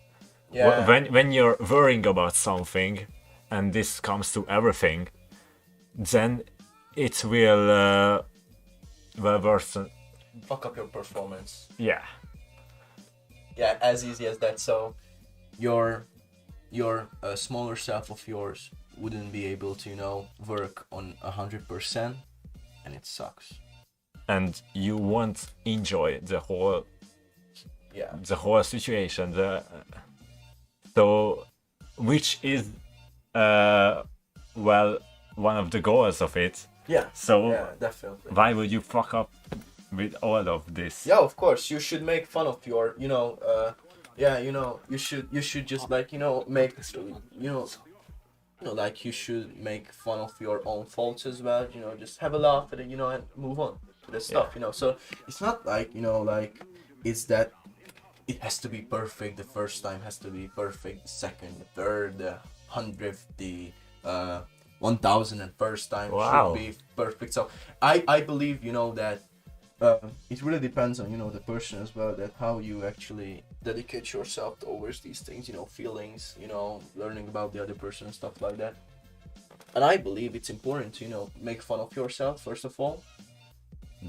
Yeah. When you're worrying about something, and this comes to everything, then it will worsen. Fuck up your performance. Yeah. Yeah, as easy as that. So, your smaller self of yours wouldn't be able to work on 100%, and it sucks. And you won't enjoy the whole situation. So, which is one of the goals of it. Yeah. So Yeah, definitely. why would you fuck up with all of this? Yeah, of course. You should make fun of your, you should just make, like you should make fun of your own faults as well. Just have a laugh at it, and move on to the stuff. So it's not like it's that it has to be perfect. The first time has to be perfect. The second, the third, the 100th, the 1001st time Wow. should be perfect. So I believe that it really depends on the person as well, that how you actually dedicate yourself towards these things, feelings, learning about the other person and stuff like that. And I believe it's important to make fun of yourself first of all.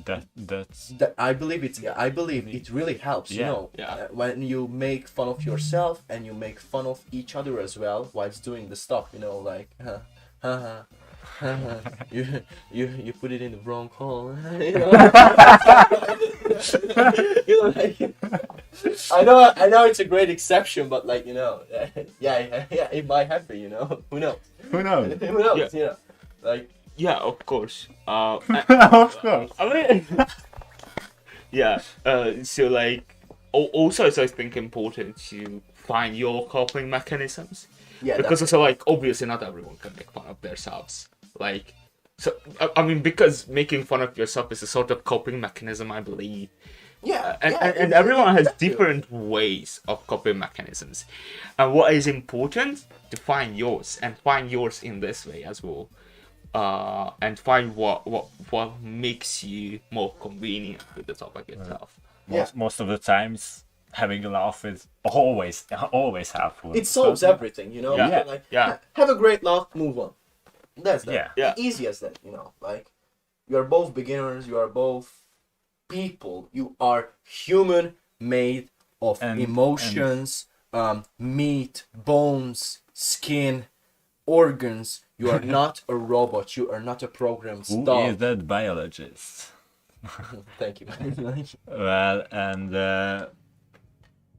That's That I believe it really helps. Yeah. When you make fun of yourself and you make fun of each other as well whilst doing the stuff. Like you put it in the wrong hole. Like, I know it's a great exception, but yeah, it might happen. Who knows? who knows? Who knows? Like. Yeah, of course. Of course. I mean, yeah. So like, also it's I think important to find your coping mechanisms. Yeah, Because it's like obviously not everyone can make fun of themselves. Like, so I mean, because making fun of yourself is a sort of coping mechanism, I believe. Yeah, and everyone has exactly. different ways of coping mechanisms, and what is important to find yours and find yours in this way as well, and find what makes you more convenient with the topic itself. Most of the times, having a laugh is always helpful. It solves everything, you know. Yeah. You can, like, Yeah. have a great laugh, move on. That's that. Yeah. Yeah. Easy as that, you know. Like, you are both beginners. You are both people. You are human, made of emotions, meat, bones, skin, organs. You are not a robot. You are not a programmed Who stuff. is that biologist? Thank you. Well, and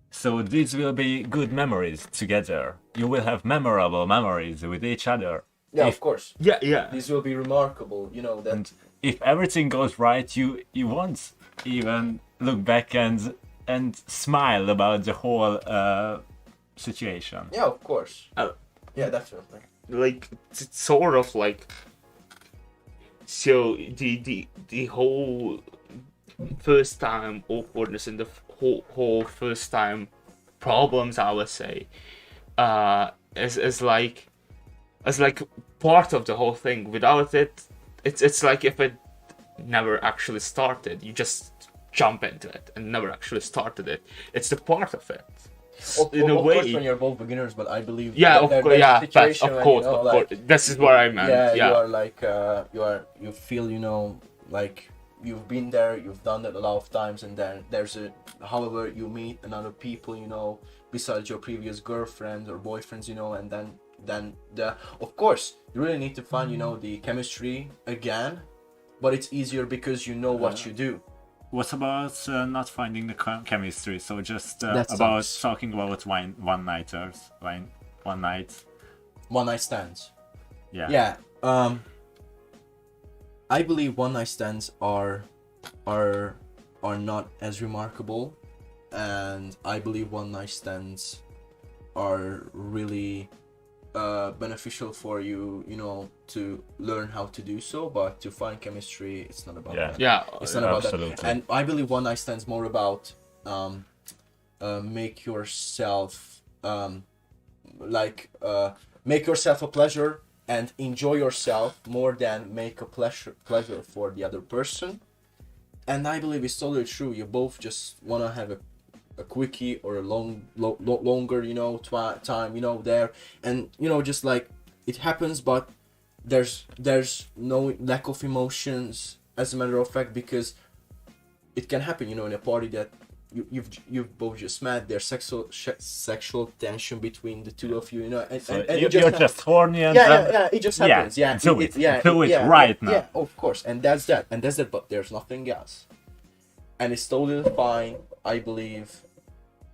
so these will be good memories together. You will have memorable memories with each other. Yeah, If- of course. Yeah. This will be remarkable. You know that. And if everything goes right, you won't even look back and smile about the whole situation. Yeah, of course. Oh. Yeah, definitely. Like it's sort of like, so the whole first time awkwardness and the whole first time problems, I would say, is like part of the whole thing. Without it, it's like if it never actually started, you just jump into it and never actually started it. It's the part of it. In a Of way, course, when you're both beginners, but I believe yeah, of course, yeah, there's a that's, situation of when, course, you know, of like, course. This is what I meant. yeah, Yeah, you are like you feel, you know, like you've been there, you've done it a lot of times, and then there's a, however you meet another people, you know, besides your previous girlfriends or boyfriends, you know, and then the, of course you really need to find, you know, the chemistry again, but it's easier because you know what you do. What about not finding the chemistry? So just That about sucks. talking about one-nighters, one night. One night stands. Yeah. Yeah. I believe one night stands are not as remarkable, and I believe one night stands are really beneficial for you, you know, to learn how to do so. But to find chemistry, it's not about that. yeah, It's not about Absolutely. that. And I believe one night stands more about make yourself make yourself a pleasure and enjoy yourself more than make a pleasure for the other person. And I believe it's totally true. You both just wanna have a quickie or a longer, you know, time, you know, there, and you know, just like it happens, but there's no lack of emotions, as a matter of fact, because it can happen, you know, in a party that you've both just met. There's sexual tension between the two of you, you know, and You're it just just horny and yeah, it just happens. Yeah, do it. Do it right now. Yeah, of course, and that's that, but there's nothing else, and it's totally fine. I believe,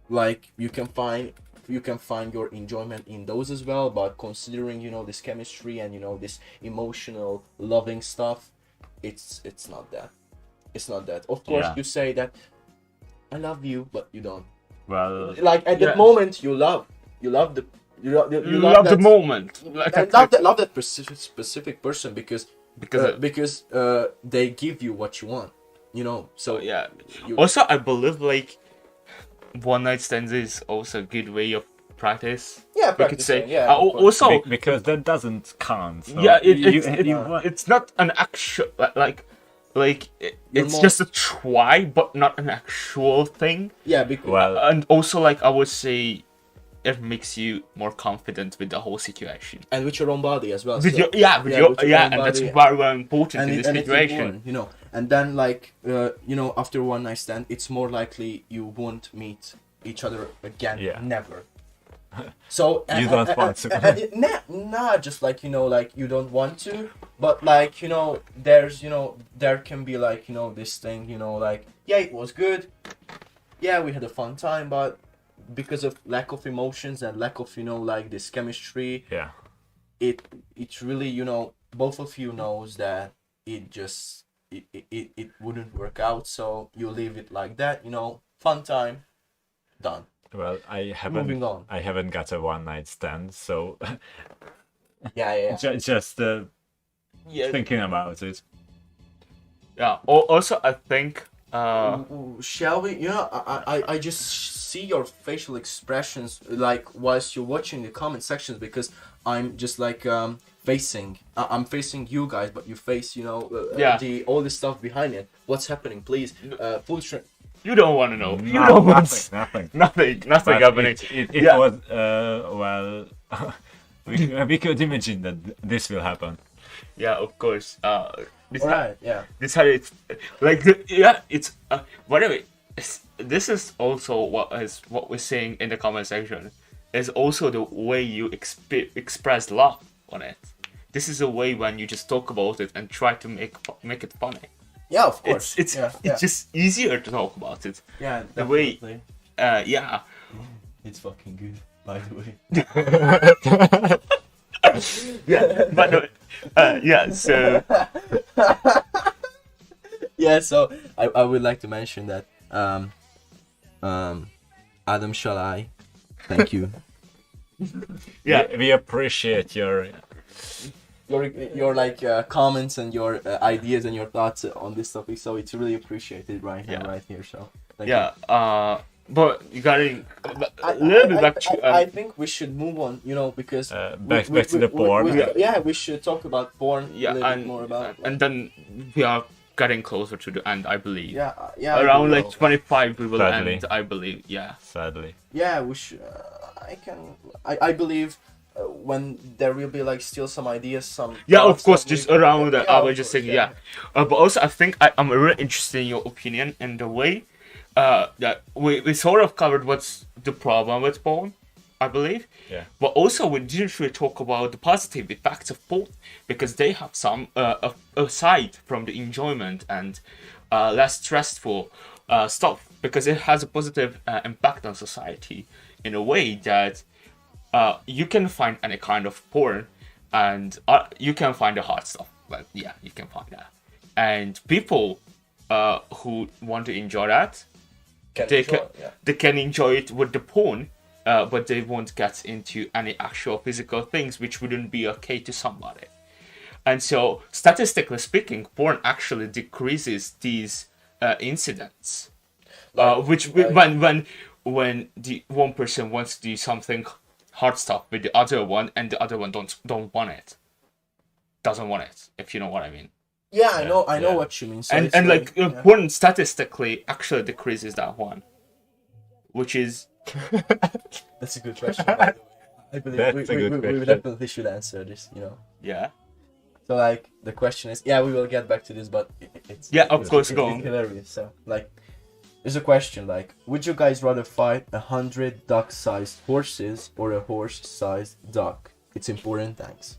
like, you can find your enjoyment in those as well, but considering, you know, this chemistry and, you know, this emotional loving stuff, it's not that. It's not that. Of course, Yeah. you say that I love you, but you don't. Well, Like at Yeah. that moment, you love the you love the that- moment. Like, and love that specific person because they give you what you want, you know. So yeah. you- Also, I believe like one night stands is also a good way of practice. yeah, We could say. practicing, yeah. of course. Also, because that doesn't count. So yeah, you- it's not an actual You're it's more- just a try, but not an actual thing. Yeah, because well, And also, like, I would say, it makes you more confident with the whole situation. and with your own body as well. With so- your, yeah, with yeah, your, with your yeah, own and that's body. very, very important and, in it, this and it's situation. important, you know. And then, like, you know, after one night stand, it's more likely you won't meet each other again. Yeah. Never. So You don't want to. nah, just like, you know, like, you don't want to, but like, you know, there's, you know, there can be like, you know, this thing, you know, like, yeah, it was good, yeah, we had a fun time, but because of lack of emotions and lack of, you know, like, this chemistry, yeah. it's really, you know, both of you knows that it wouldn't work out, so you leave it like that, you know, fun time, done. Well, I Moving on. haven't got a one night stand, so Yeah. Yeah, thinking about it. yeah. Also, I think Shall we? I just see your facial expressions like whilst you're watching the comment sections because I'm just like I'm facing you guys, but you face the all the stuff behind it. What's happening? Please, full strength. You don't want to know. You No, don't want nothing. nothing But happening. It Yeah. was well. we could imagine that this will happen. Yeah, of course. This Alright, yeah. this how it's like. It's whatever. This is also what we're saying in the comment section. Is also the way you express love on it. This is a way when you just talk about it and try to make it funny. Yeah, of course. It's just easier to talk about it. yeah, The way, definitely. yeah. It's fucking good, by the way. Yeah, but yeah. So Yeah, so I would like to mention that Adam Shalai, thank you. yeah, We appreciate your like comments and your ideas and your thoughts on this topic, so it's really appreciated right here. So thank you. yeah. But you gotta a little bit back to. I think we should move on, because back to the porn. we should talk about porn Yeah, a little and bit more about. and then we are getting closer to the end, I believe. Yeah. Around I like know. 25 we will Sadly. end, I believe. Yeah. sadly. Yeah, we should. I believe when there will be like still some ideas, some. Yeah, of thoughts course, that we- just around that. Yeah, I of was just course, saying, yeah. But also, I think I'm really interested in your opinion in the way that we sort of covered what's the problem with porn, I believe. Yeah. But also, we didn't really talk about the positive effects of porn because they have some aside from the enjoyment and less stressful stuff, because it has a positive impact on society in a way that you can find any kind of porn and you can find the hard stuff. But yeah, you can find that. And people who want to enjoy that, they can enjoy it with the porn, but they won't get into any actual physical things, which wouldn't be okay to somebody. And so, statistically speaking, porn actually decreases these incidents. When the one person wants to do something hard stuff with the other one, and the other one don't want it, doesn't want it, if you know what I mean. Yeah, I know yeah. what you mean. So And it's like yeah. porn statistically actually decreases that one, which is That's a good question. By the way. I believe That's a good we question. definitely should answer this. yeah. So like the question is, we will get back to this, but it's Yeah, of course, go it's on. hilarious. So like, there's a question like, would you guys rather fight 100 duck-sized horses or a horse-sized duck? It's important, thanks.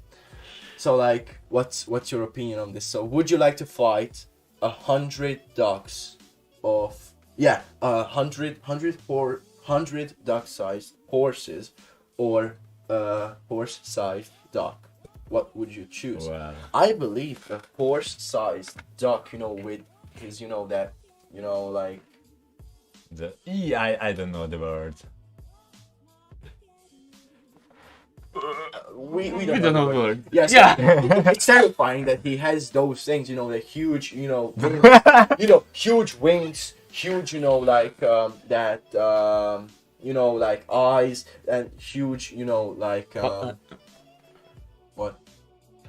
So like, what's your opinion on this? So would you like to fight 100 ducks of 100 duck-sized horses or a horse-sized duck? What would you choose? Wow. I believe a horse-sized duck, with his, that, like. I don't know the word. We We don't know the word. Yes. Yeah. It's terrifying that he has those things, the huge, wings, huge wings, huge, like that, like eyes and huge, like what?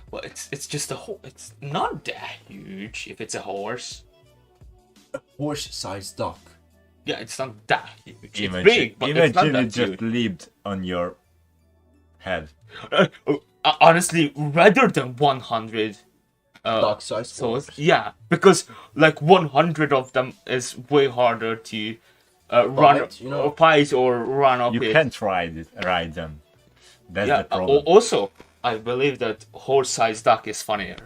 Well, it's just a horse. It's not that huge if it's a horse. Horse-sized duck. Yeah, it's not that huge. It's Imagine, big, but it's not imagine that it just huge. lived on your head. Honestly, rather than 100 Duck-sized so horse. yeah, because like 100 of them is way harder to run fight or run up. You can't ride them. That's Yeah. the problem. Also, I believe that horse-sized duck is funnier.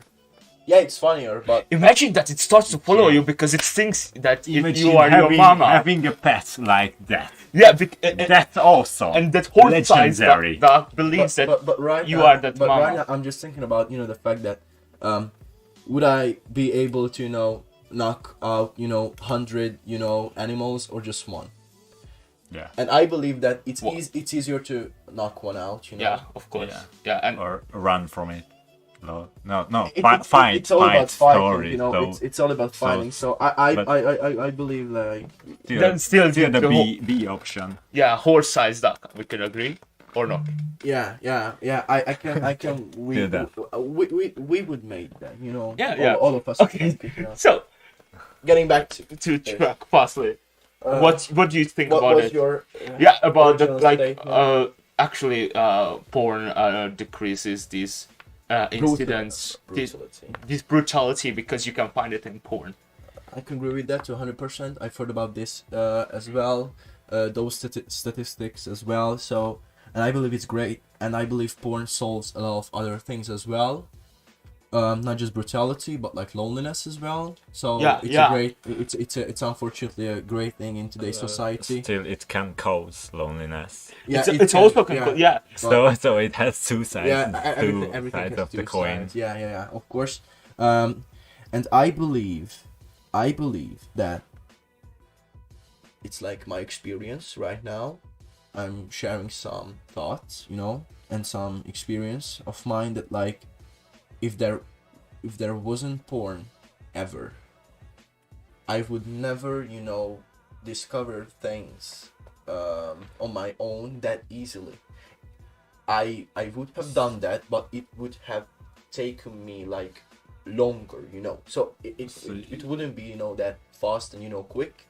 Yeah, it's funnier, but Imagine that it starts to follow Yeah. you because it thinks that Imagine you are your mama. having a pet like that. Yeah, That's awesome. and that horse-sized Legendary. duck believes that but right you now, are that but mama. right now, I'm just thinking about the fact that would I be able to knock out 100 animals or just one? Yeah. And I believe that it's Well- it's easier to knock one out. Yeah, of course. Yeah. Yeah, and Or run from it. No, no, no. It's all about fighting, story. you know. So It's all about so- fighting. So I but- I believe like Then still still the the whole- B option. Yeah, horse-sized duck. We can agree, or not? yeah. I can Do that. we would make that, you know. Yeah, yeah. All of us. Okay. Would speak, you know. So Getting back to track fastly. What do you think what about was it? your Yeah, about the original like statement? actually porn decreases these incidents, brutality? this brutality, because you can find it in porn. I can agree with that to 100%. I've heard about this as well, those statistics as well. So, and I believe it's great, and I believe porn solves a lot of other things as well. Not just brutality, but like loneliness as well. So Yeah, it's yeah. a great. It's unfortunately a great thing in today's society. Still, it can cause loneliness. Yeah, It's can- also yeah. So it has two sides. Yeah, two everything sides has of two the coin. sides. Yeah, of course. And I believe that it's like my experience right now. I'm sharing some thoughts, you know, and some experience of mine that like, if there wasn't porn ever, I would never, you know, discover things on my own that easily. I would have done that, but it would have taken me like longer, you know. So it wouldn't be, you know, that fast and, you know, quick.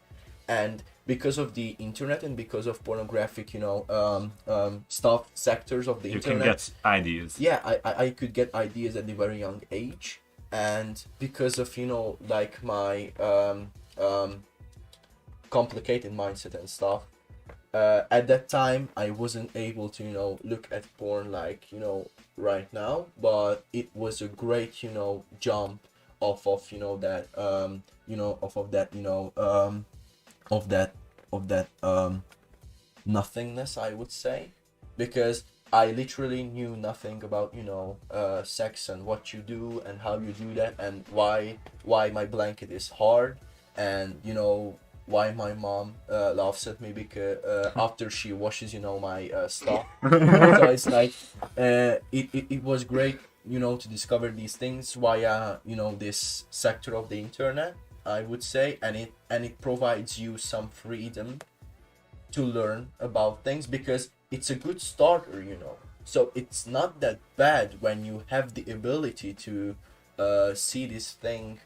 And because of the internet and because of pornographic, you know, stuff, sectors of the You internet, can get ideas. yeah, I could get ideas at a very young age. And because of, you know, like my complicated mindset and stuff, at that time I wasn't able to, you know, look at porn like, you know, right now. But it was a great, you know, jump off of, you know, that you know, off of that, you know, of that nothingness, I would say, because I literally knew nothing about, you know, sex and what you do and how you do that and why my blanket is hard, and, you know, why my mom laughs at me because after she washes, you know, my stuff. So it's like it was great, you know, to discover these things via, you know, this sector of the internet, I would say, and it provides you some freedom to learn about things, because it's a good starter, you know. So it's not that bad when you have the ability to see this thing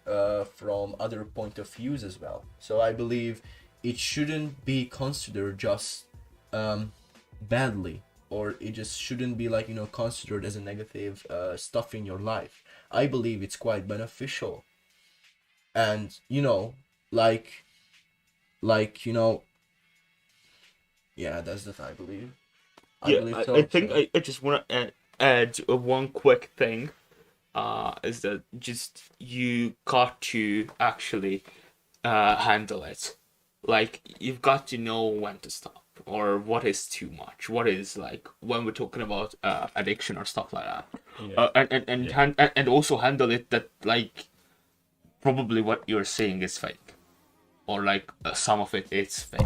from other point of views as well. So I believe it shouldn't be considered just badly, or it just shouldn't be like, you know, considered as a negative stuff in your life. I believe it's quite beneficial, and, you know, like you know, yeah, that's that I believe. Yeah, so. I think So- I just want to add one quick thing. Is that just you got to actually handle it. Like, you've got to know when to stop, or what is too much, what is, like, when we're talking about addiction or stuff like that. And also handle it that, like, probably what you're saying is fake, or like some of it is fake.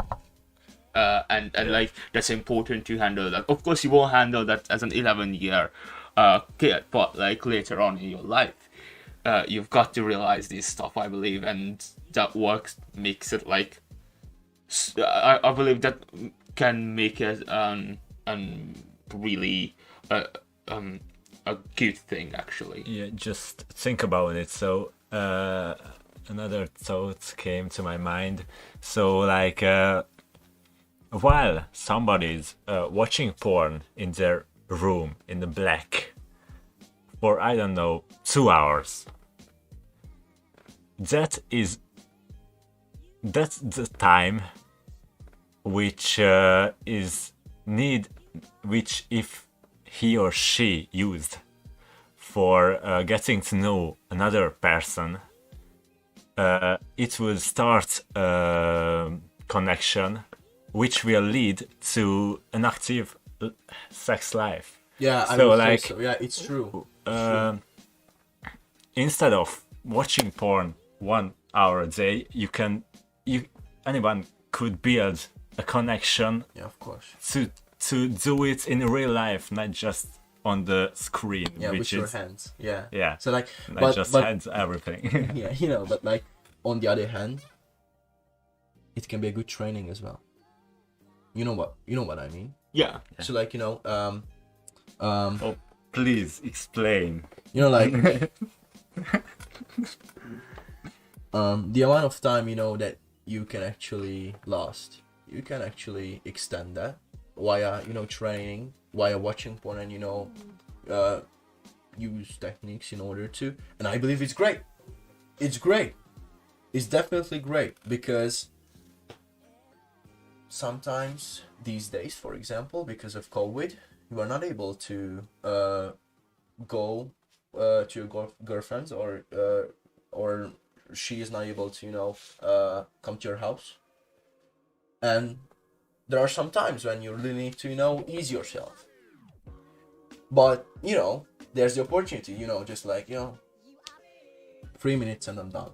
And like, that's important to handle that. Of course, you won't handle that as an 11-year kid, but like later on in your life, you've got to realize this stuff, I believe, and that works makes it like I believe that can make it really a good thing, actually. Yeah, just think about it. So another thought came to my mind. So like while somebody's watching porn in their room in the black for, I don't know, 2 hours, that's the time which which if he or she used for getting to know another person, it will start a connection which will lead to an active sex life. Yeah, I So, would say like, so. Yeah, it's true. Instead of watching porn 1 hour a day, anyone could build a connection Yeah, of course. to do it in real life, not just on the screen, Yeah, with which your is hands. Yeah. yeah, So like, like just hands everything. yeah, you know, but like on the other hand, it can be a good training as well. You know what I mean? Yeah. So like, Oh, please explain. like the amount of time, that you can actually last, you can actually extend that via, training, via watching porn, and use techniques in order to, and I believe it's great. It's great. It's definitely great, because sometimes these days, for example, because of COVID, you are not able to go to your girlfriend's, or she is not able to come to your house, and there are some times when you really need to ease yourself, but there's the opportunity, just like 3 minutes and I'm done,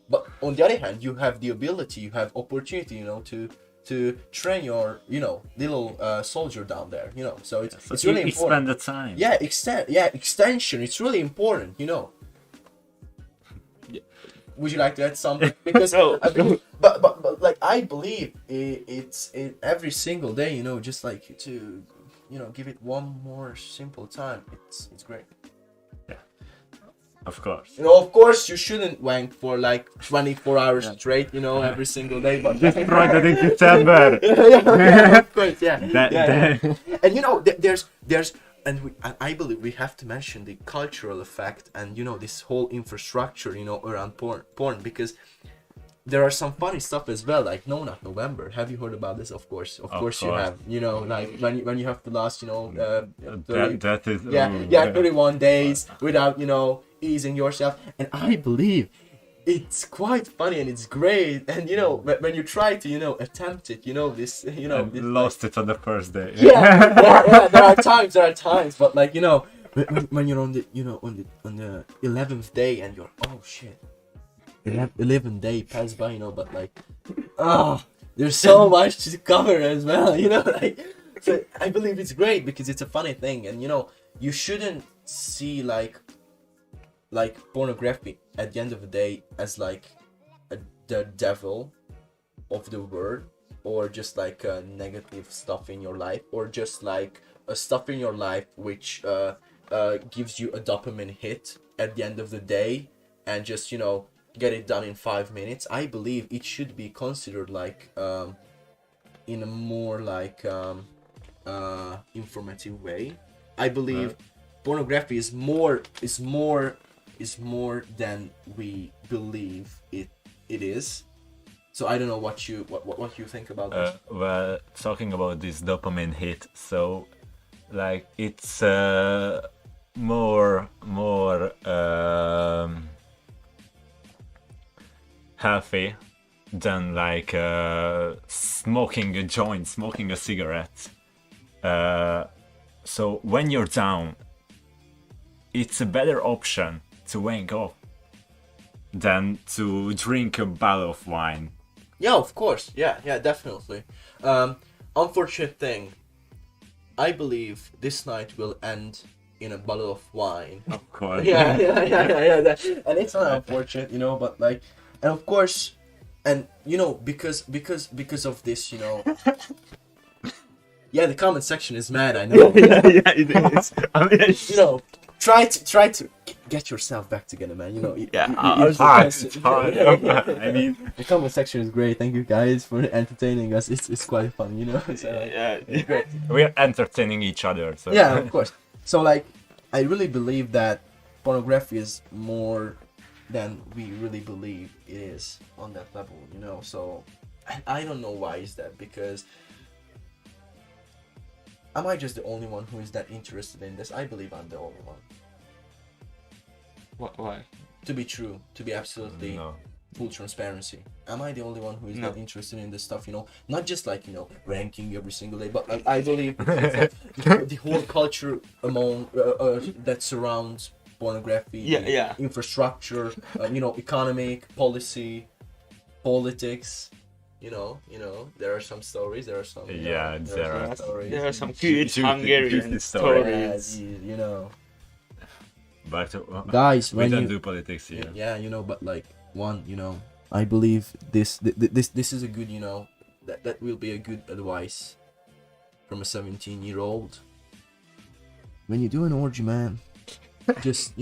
but on the other hand, you have the ability, you have opportunity, to train your little soldier down there, so it's really important. Expand the time. Yeah, extension, it's really important, Yeah. Would you like to add something? Because No. but like I believe it's every single day, just like to give it one more simple time. It's great. Of course. Of course you shouldn't wank for like 24 hours straight, every single day, but Friday in December. yeah, of course, yeah. That- And there's and I believe we have to mention the cultural effect, and this whole infrastructure around porn, because there are some funny stuff as well, like No Nut November. Have you heard about this? Of course you have. Like when you have to last 30, that is 31 days without easing yourself, and I believe it's quite funny and it's great, and when you try to attempt it, this and this, lost it on the first day. yeah, there are times, but like when you're on the on the 11th day and you're, oh shit, 11th day passed by, but like, there's so much to cover as well, like, so I believe it's great because it's a funny thing, and you shouldn't see like pornography at the end of the day as like the devil of the world, or just like negative stuff in your life, or just like a stuff in your life which gives you a dopamine hit at the end of the day, and just get it done in 5 minutes. I believe it should be considered like in a more like informative way. I believe pornography is more than we believe it is. So I don't know what you think about this. Well, talking about this dopamine hit, so like it's more healthy than like smoking a joint, smoking a cigarette. So when you're down, it's a better option to wank off than to drink a bottle of wine. Yeah, of course. Yeah, definitely. Unfortunate thing, I believe this night will end in a bottle of wine. Of course. Yeah. And it's not unfortunate, but like, and of course, and because of this, yeah, the comment section is mad. I know. yeah, it is. I mean, try to get yourself back together, man. It's hard. I mean, the comment section is great. Thank you guys for entertaining us. It's quite fun, So, it's great. we're entertaining each other. So. Yeah, of course. So like, I really believe that pornography is more than we really believe it is on that level, So I don't know why is that, because am I just the only one who is that interested in this? I believe I'm the only one. why? To be true, to be absolutely No. full transparency. Am I the only one who is No. not interested in this stuff? Not just like ranking every single day, but like, I believe the whole culture among that surrounds pornography, Yeah. infrastructure, economic policy, politics, there are some stories. There are some. Yeah, there are. stories. There are some good Shoot, Hungarian the story. stories. But Guys, we when don't you do politics here. yeah, but like one, I believe this is a good, that will be a good advice from a 17-year-old. When you do an orgy, man, just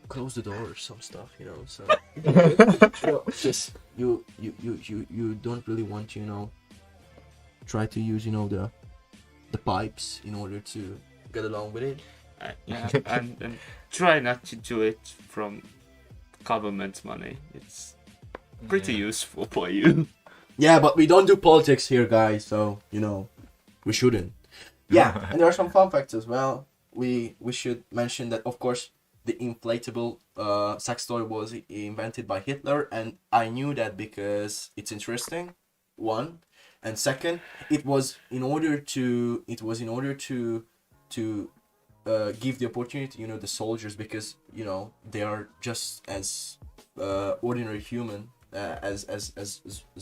close the door or some stuff, so just you don't really want to try to use the pipes in order to get along with it. Yeah, and try not to do it from government money. It's pretty useful for you. Yeah, but we don't do politics here, guys, so we shouldn't. Yeah, and there are some fun facts as well. We should mention that, of course, the inflatable sex toy was invented by Hitler, and I knew that because it's interesting. One, and second, it was in order to give the opportunity, the soldiers, because they are just as ordinary human as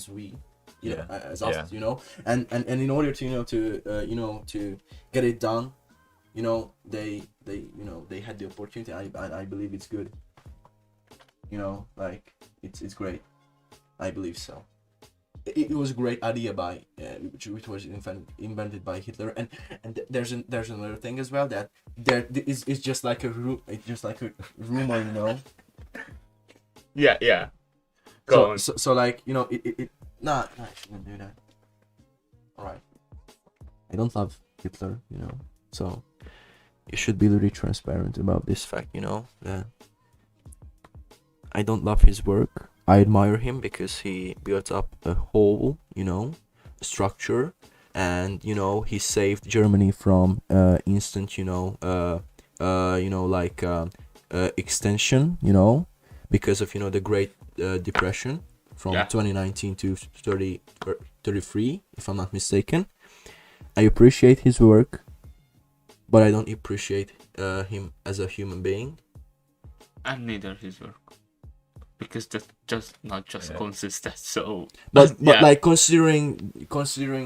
we, as us, and in order to to get it done, they had the opportunity. I believe it's good. Like it's great. I believe so. It was a great idea by which was invented by Hitler, and there's another thing as well, that it's just like a rumor, Yeah. Go on. So like it nah, I shouldn't do that. All right, I don't love Hitler, so you should be really transparent about this fact, that I don't love his work. I admire him because he built up a whole, structure, and he saved Germany from instant, extension, because of the Great Depression from 2019 to 33, if I'm not mistaken. I appreciate his work, but I don't appreciate him as a human being. And neither his work. Because that's just not just consistent. So, but like considering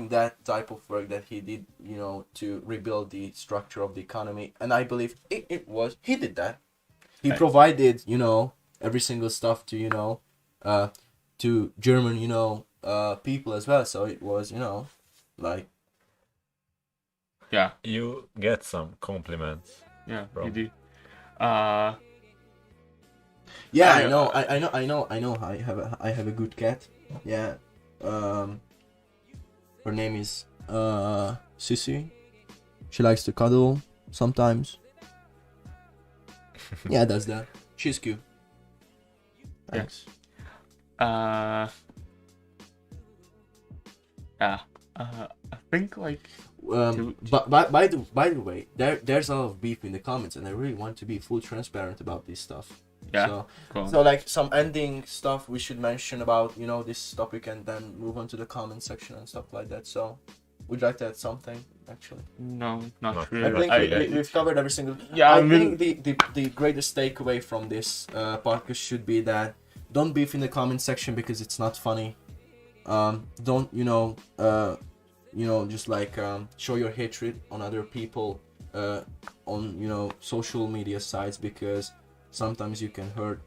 that type of work that he did, to rebuild the structure of the economy, and I believe he did that. He provided every single stuff to to German people as well. So it was like you get some compliments. Yeah, bro. you do. Yeah, I know. I have a good cat. Yeah. Her name is Sissy. She likes to cuddle sometimes. Yeah, that's that. She's cute. Thanks. I think like. But by the way, there's a lot of beef in the comments, and I really want to be full transparent about this stuff. Yeah. So like some ending stuff we should mention about this topic, and then move on to the comment section and stuff like that. So would you like to add something actually? No, not really. I think we've covered every single. Yeah, I think the greatest takeaway from this podcast should be that don't beef in the comment section because it's not funny. Don't just like show your hatred on other people on social media sites, because sometimes you can hurt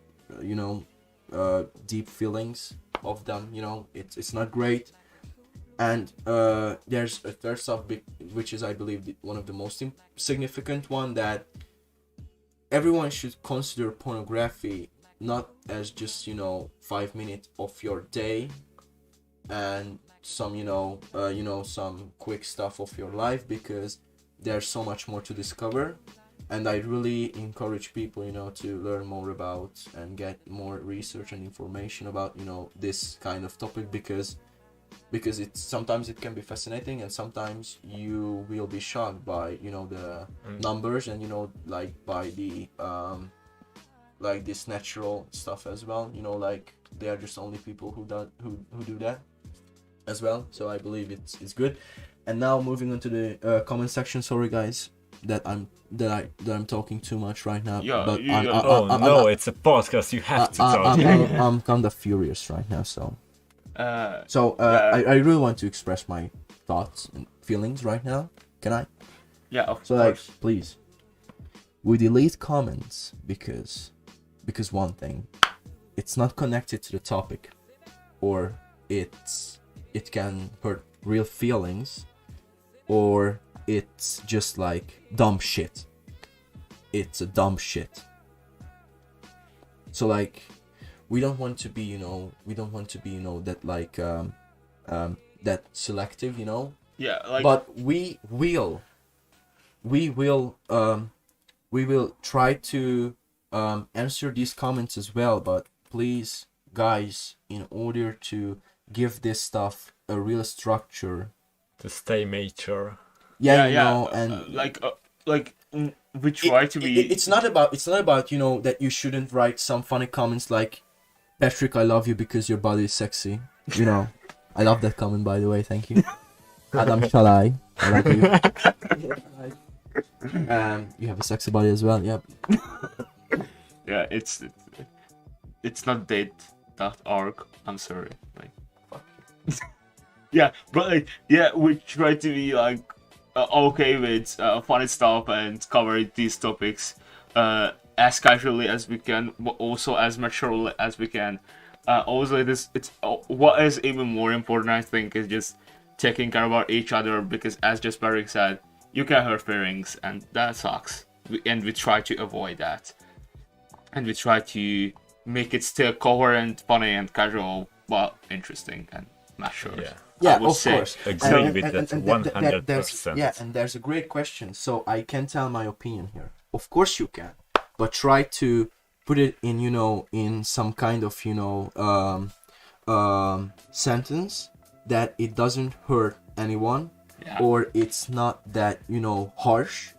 deep feelings of them. It's not great. And there's a third subject, which is I believe one of the most significant one, that everyone should consider pornography not as just 5 minutes of your day and some some quick stuff of your life, because there's so much more to discover. And I really encourage people to learn more about and get more research and information about this kind of topic, because it's sometimes it can be fascinating, and sometimes you will be shocked by the numbers, and like by the like this natural stuff as well. Like they are just only people who do that as well. So I believe it's good. And now moving on to the comment section. Sorry guys that I'm talking too much right now. Yeah, but No, it's a podcast. You have to talk. I'm kind of furious right now. So So Yeah. I really want to express my thoughts and feelings right now. Can I? Yeah, of So like, course. please, we delete comments because one thing, it's not connected to the topic, or it can hurt real feelings, or it's just like dumb shit. It's a dumb shit. So like, we don't want to be that like that selective, Yeah, like but we will try to answer these comments as well. But please, guys, in order to give this stuff a real structure, To stay mature. and we try to be. it's not about that you shouldn't write some funny comments like, Patrick, I love you because your body is sexy. I love that comment, by the way. Thank you. Adam Shalai, I love you. You have a sexy body as well. Yep. Yeah, it's not date.org. I'm sorry. Like, fuck. Yeah, but like, yeah, we try to be like okay with funny stuff and cover these topics as casually as we can, but also as maturely as we can. Also, it's what is even more important, I think, is just taking care about each other, because as just Barry said, you can hurt feelings, and that sucks. And we try to avoid that, and we try to make it still coherent, funny, and casual, but interesting and mature. Yeah, I would of say. course. Agree with that 100%. There's a great question. So I can tell my opinion here. Of course you can, but try to put it in, in some kind of, sentence that it doesn't hurt anyone, or it's not that, harsh.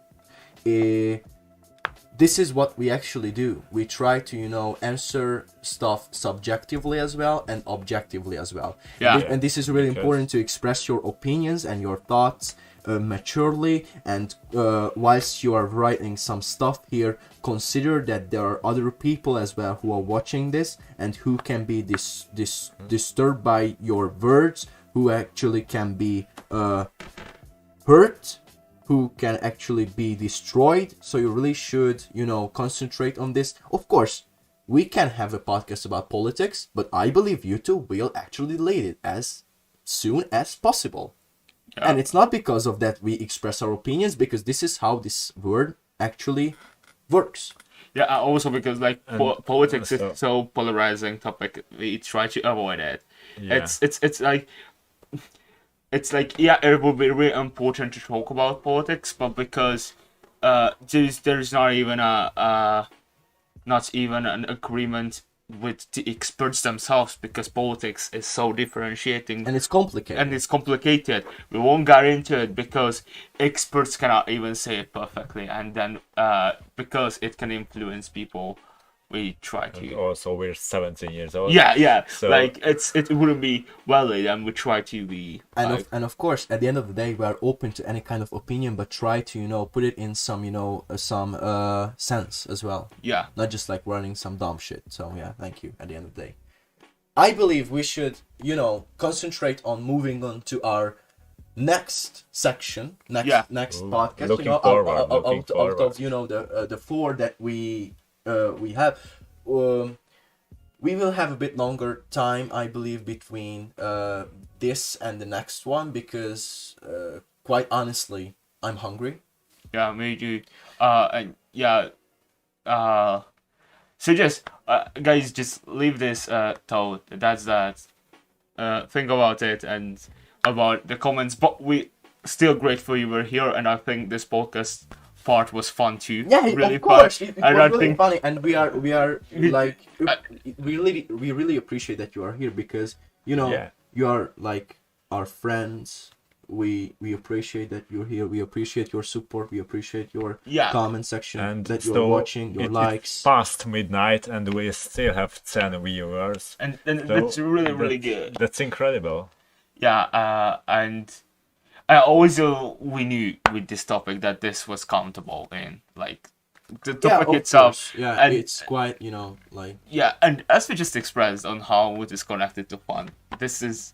This is what we actually do. We try to, answer stuff subjectively as well and objectively as well. Yeah. And this is really important, to express your opinions and your thoughts maturely. And whilst you are writing some stuff here, consider that there are other people as well who are watching this and who can be disturbed by your words, who actually can be hurt, who can actually be destroyed. So you really should, concentrate on this. Of course, we can have a podcast about politics, but I believe YouTube will actually delete it as soon as possible. Yeah. And it's not because of that we express our opinions, because this is how this word actually works. Yeah, also because like politics is so polarizing topic, we try to avoid it. Yeah. It's like yeah, it would be really important to talk about politics, but because there's not even an agreement with the experts themselves, because politics is so differentiating and it's complicated. We won't get into it because experts cannot even say it perfectly, and then because it can influence people, we try to. And also, we're 17 years old. Yeah. So like it wouldn't be valid, and we try to be. And of course, at the end of the day, we are open to any kind of opinion, but try to put it in some some sense as well. Yeah. Not just like running some dumb shit. So yeah, thank you. At the end of the day, I believe we should concentrate on moving on to our next section, next podcast. Looking forward. Out of the four that we have, we will have a bit longer time, I believe, between this and the next one, because quite honestly, I'm hungry. Yeah, me too. And yeah, so just guys, just leave this thought. That's that. Think about it and about the comments. But we still grateful you were here, and I think this podcast part was fun too. Yeah, really of course. Fun. It was really funny, and we are like we really appreciate that you are here, because you are like our friends. We appreciate that you're here. We appreciate your support. We appreciate your comment section, and that you're watching, your likes. It's past midnight and we still have 10 viewers. And that's really good. That's incredible. Yeah, and always we knew with this topic that this was countable in like the topic itself. And it's quite like and as we just expressed on how it is connected to fun, this is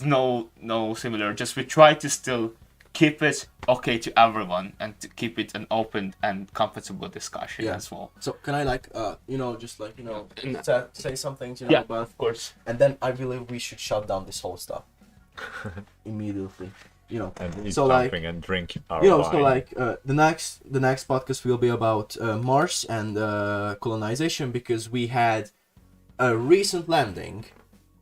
no similar. Just we try to still keep it okay to everyone and to keep it an open and comfortable discussion Yeah. as well. So can I just say some things, Yeah, about, of course. and then I believe we should shut down this whole stuff immediately. And eat So, like, something and drink our So wine. like the next podcast will be about Mars and colonization, because we had a recent landing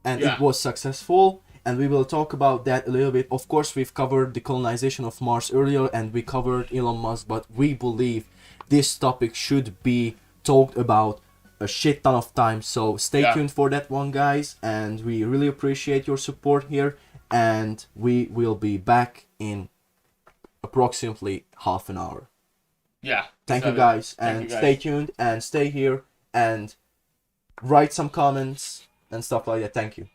and Yeah. it was successful, and we will talk about that a little bit. Of course, we've covered the colonization of Mars earlier and we covered Elon Musk, but we believe this topic should be talked about a shit ton of times. So stay Yeah. tuned for that one, guys, and we really appreciate your support here, and we will be back in approximately half an hour. Yeah. Thank you, so- guys, thank and you, guys. stay tuned and stay here and write some comments and stuff like that. Thank you.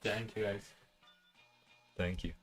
Thank you, guys. Thank you.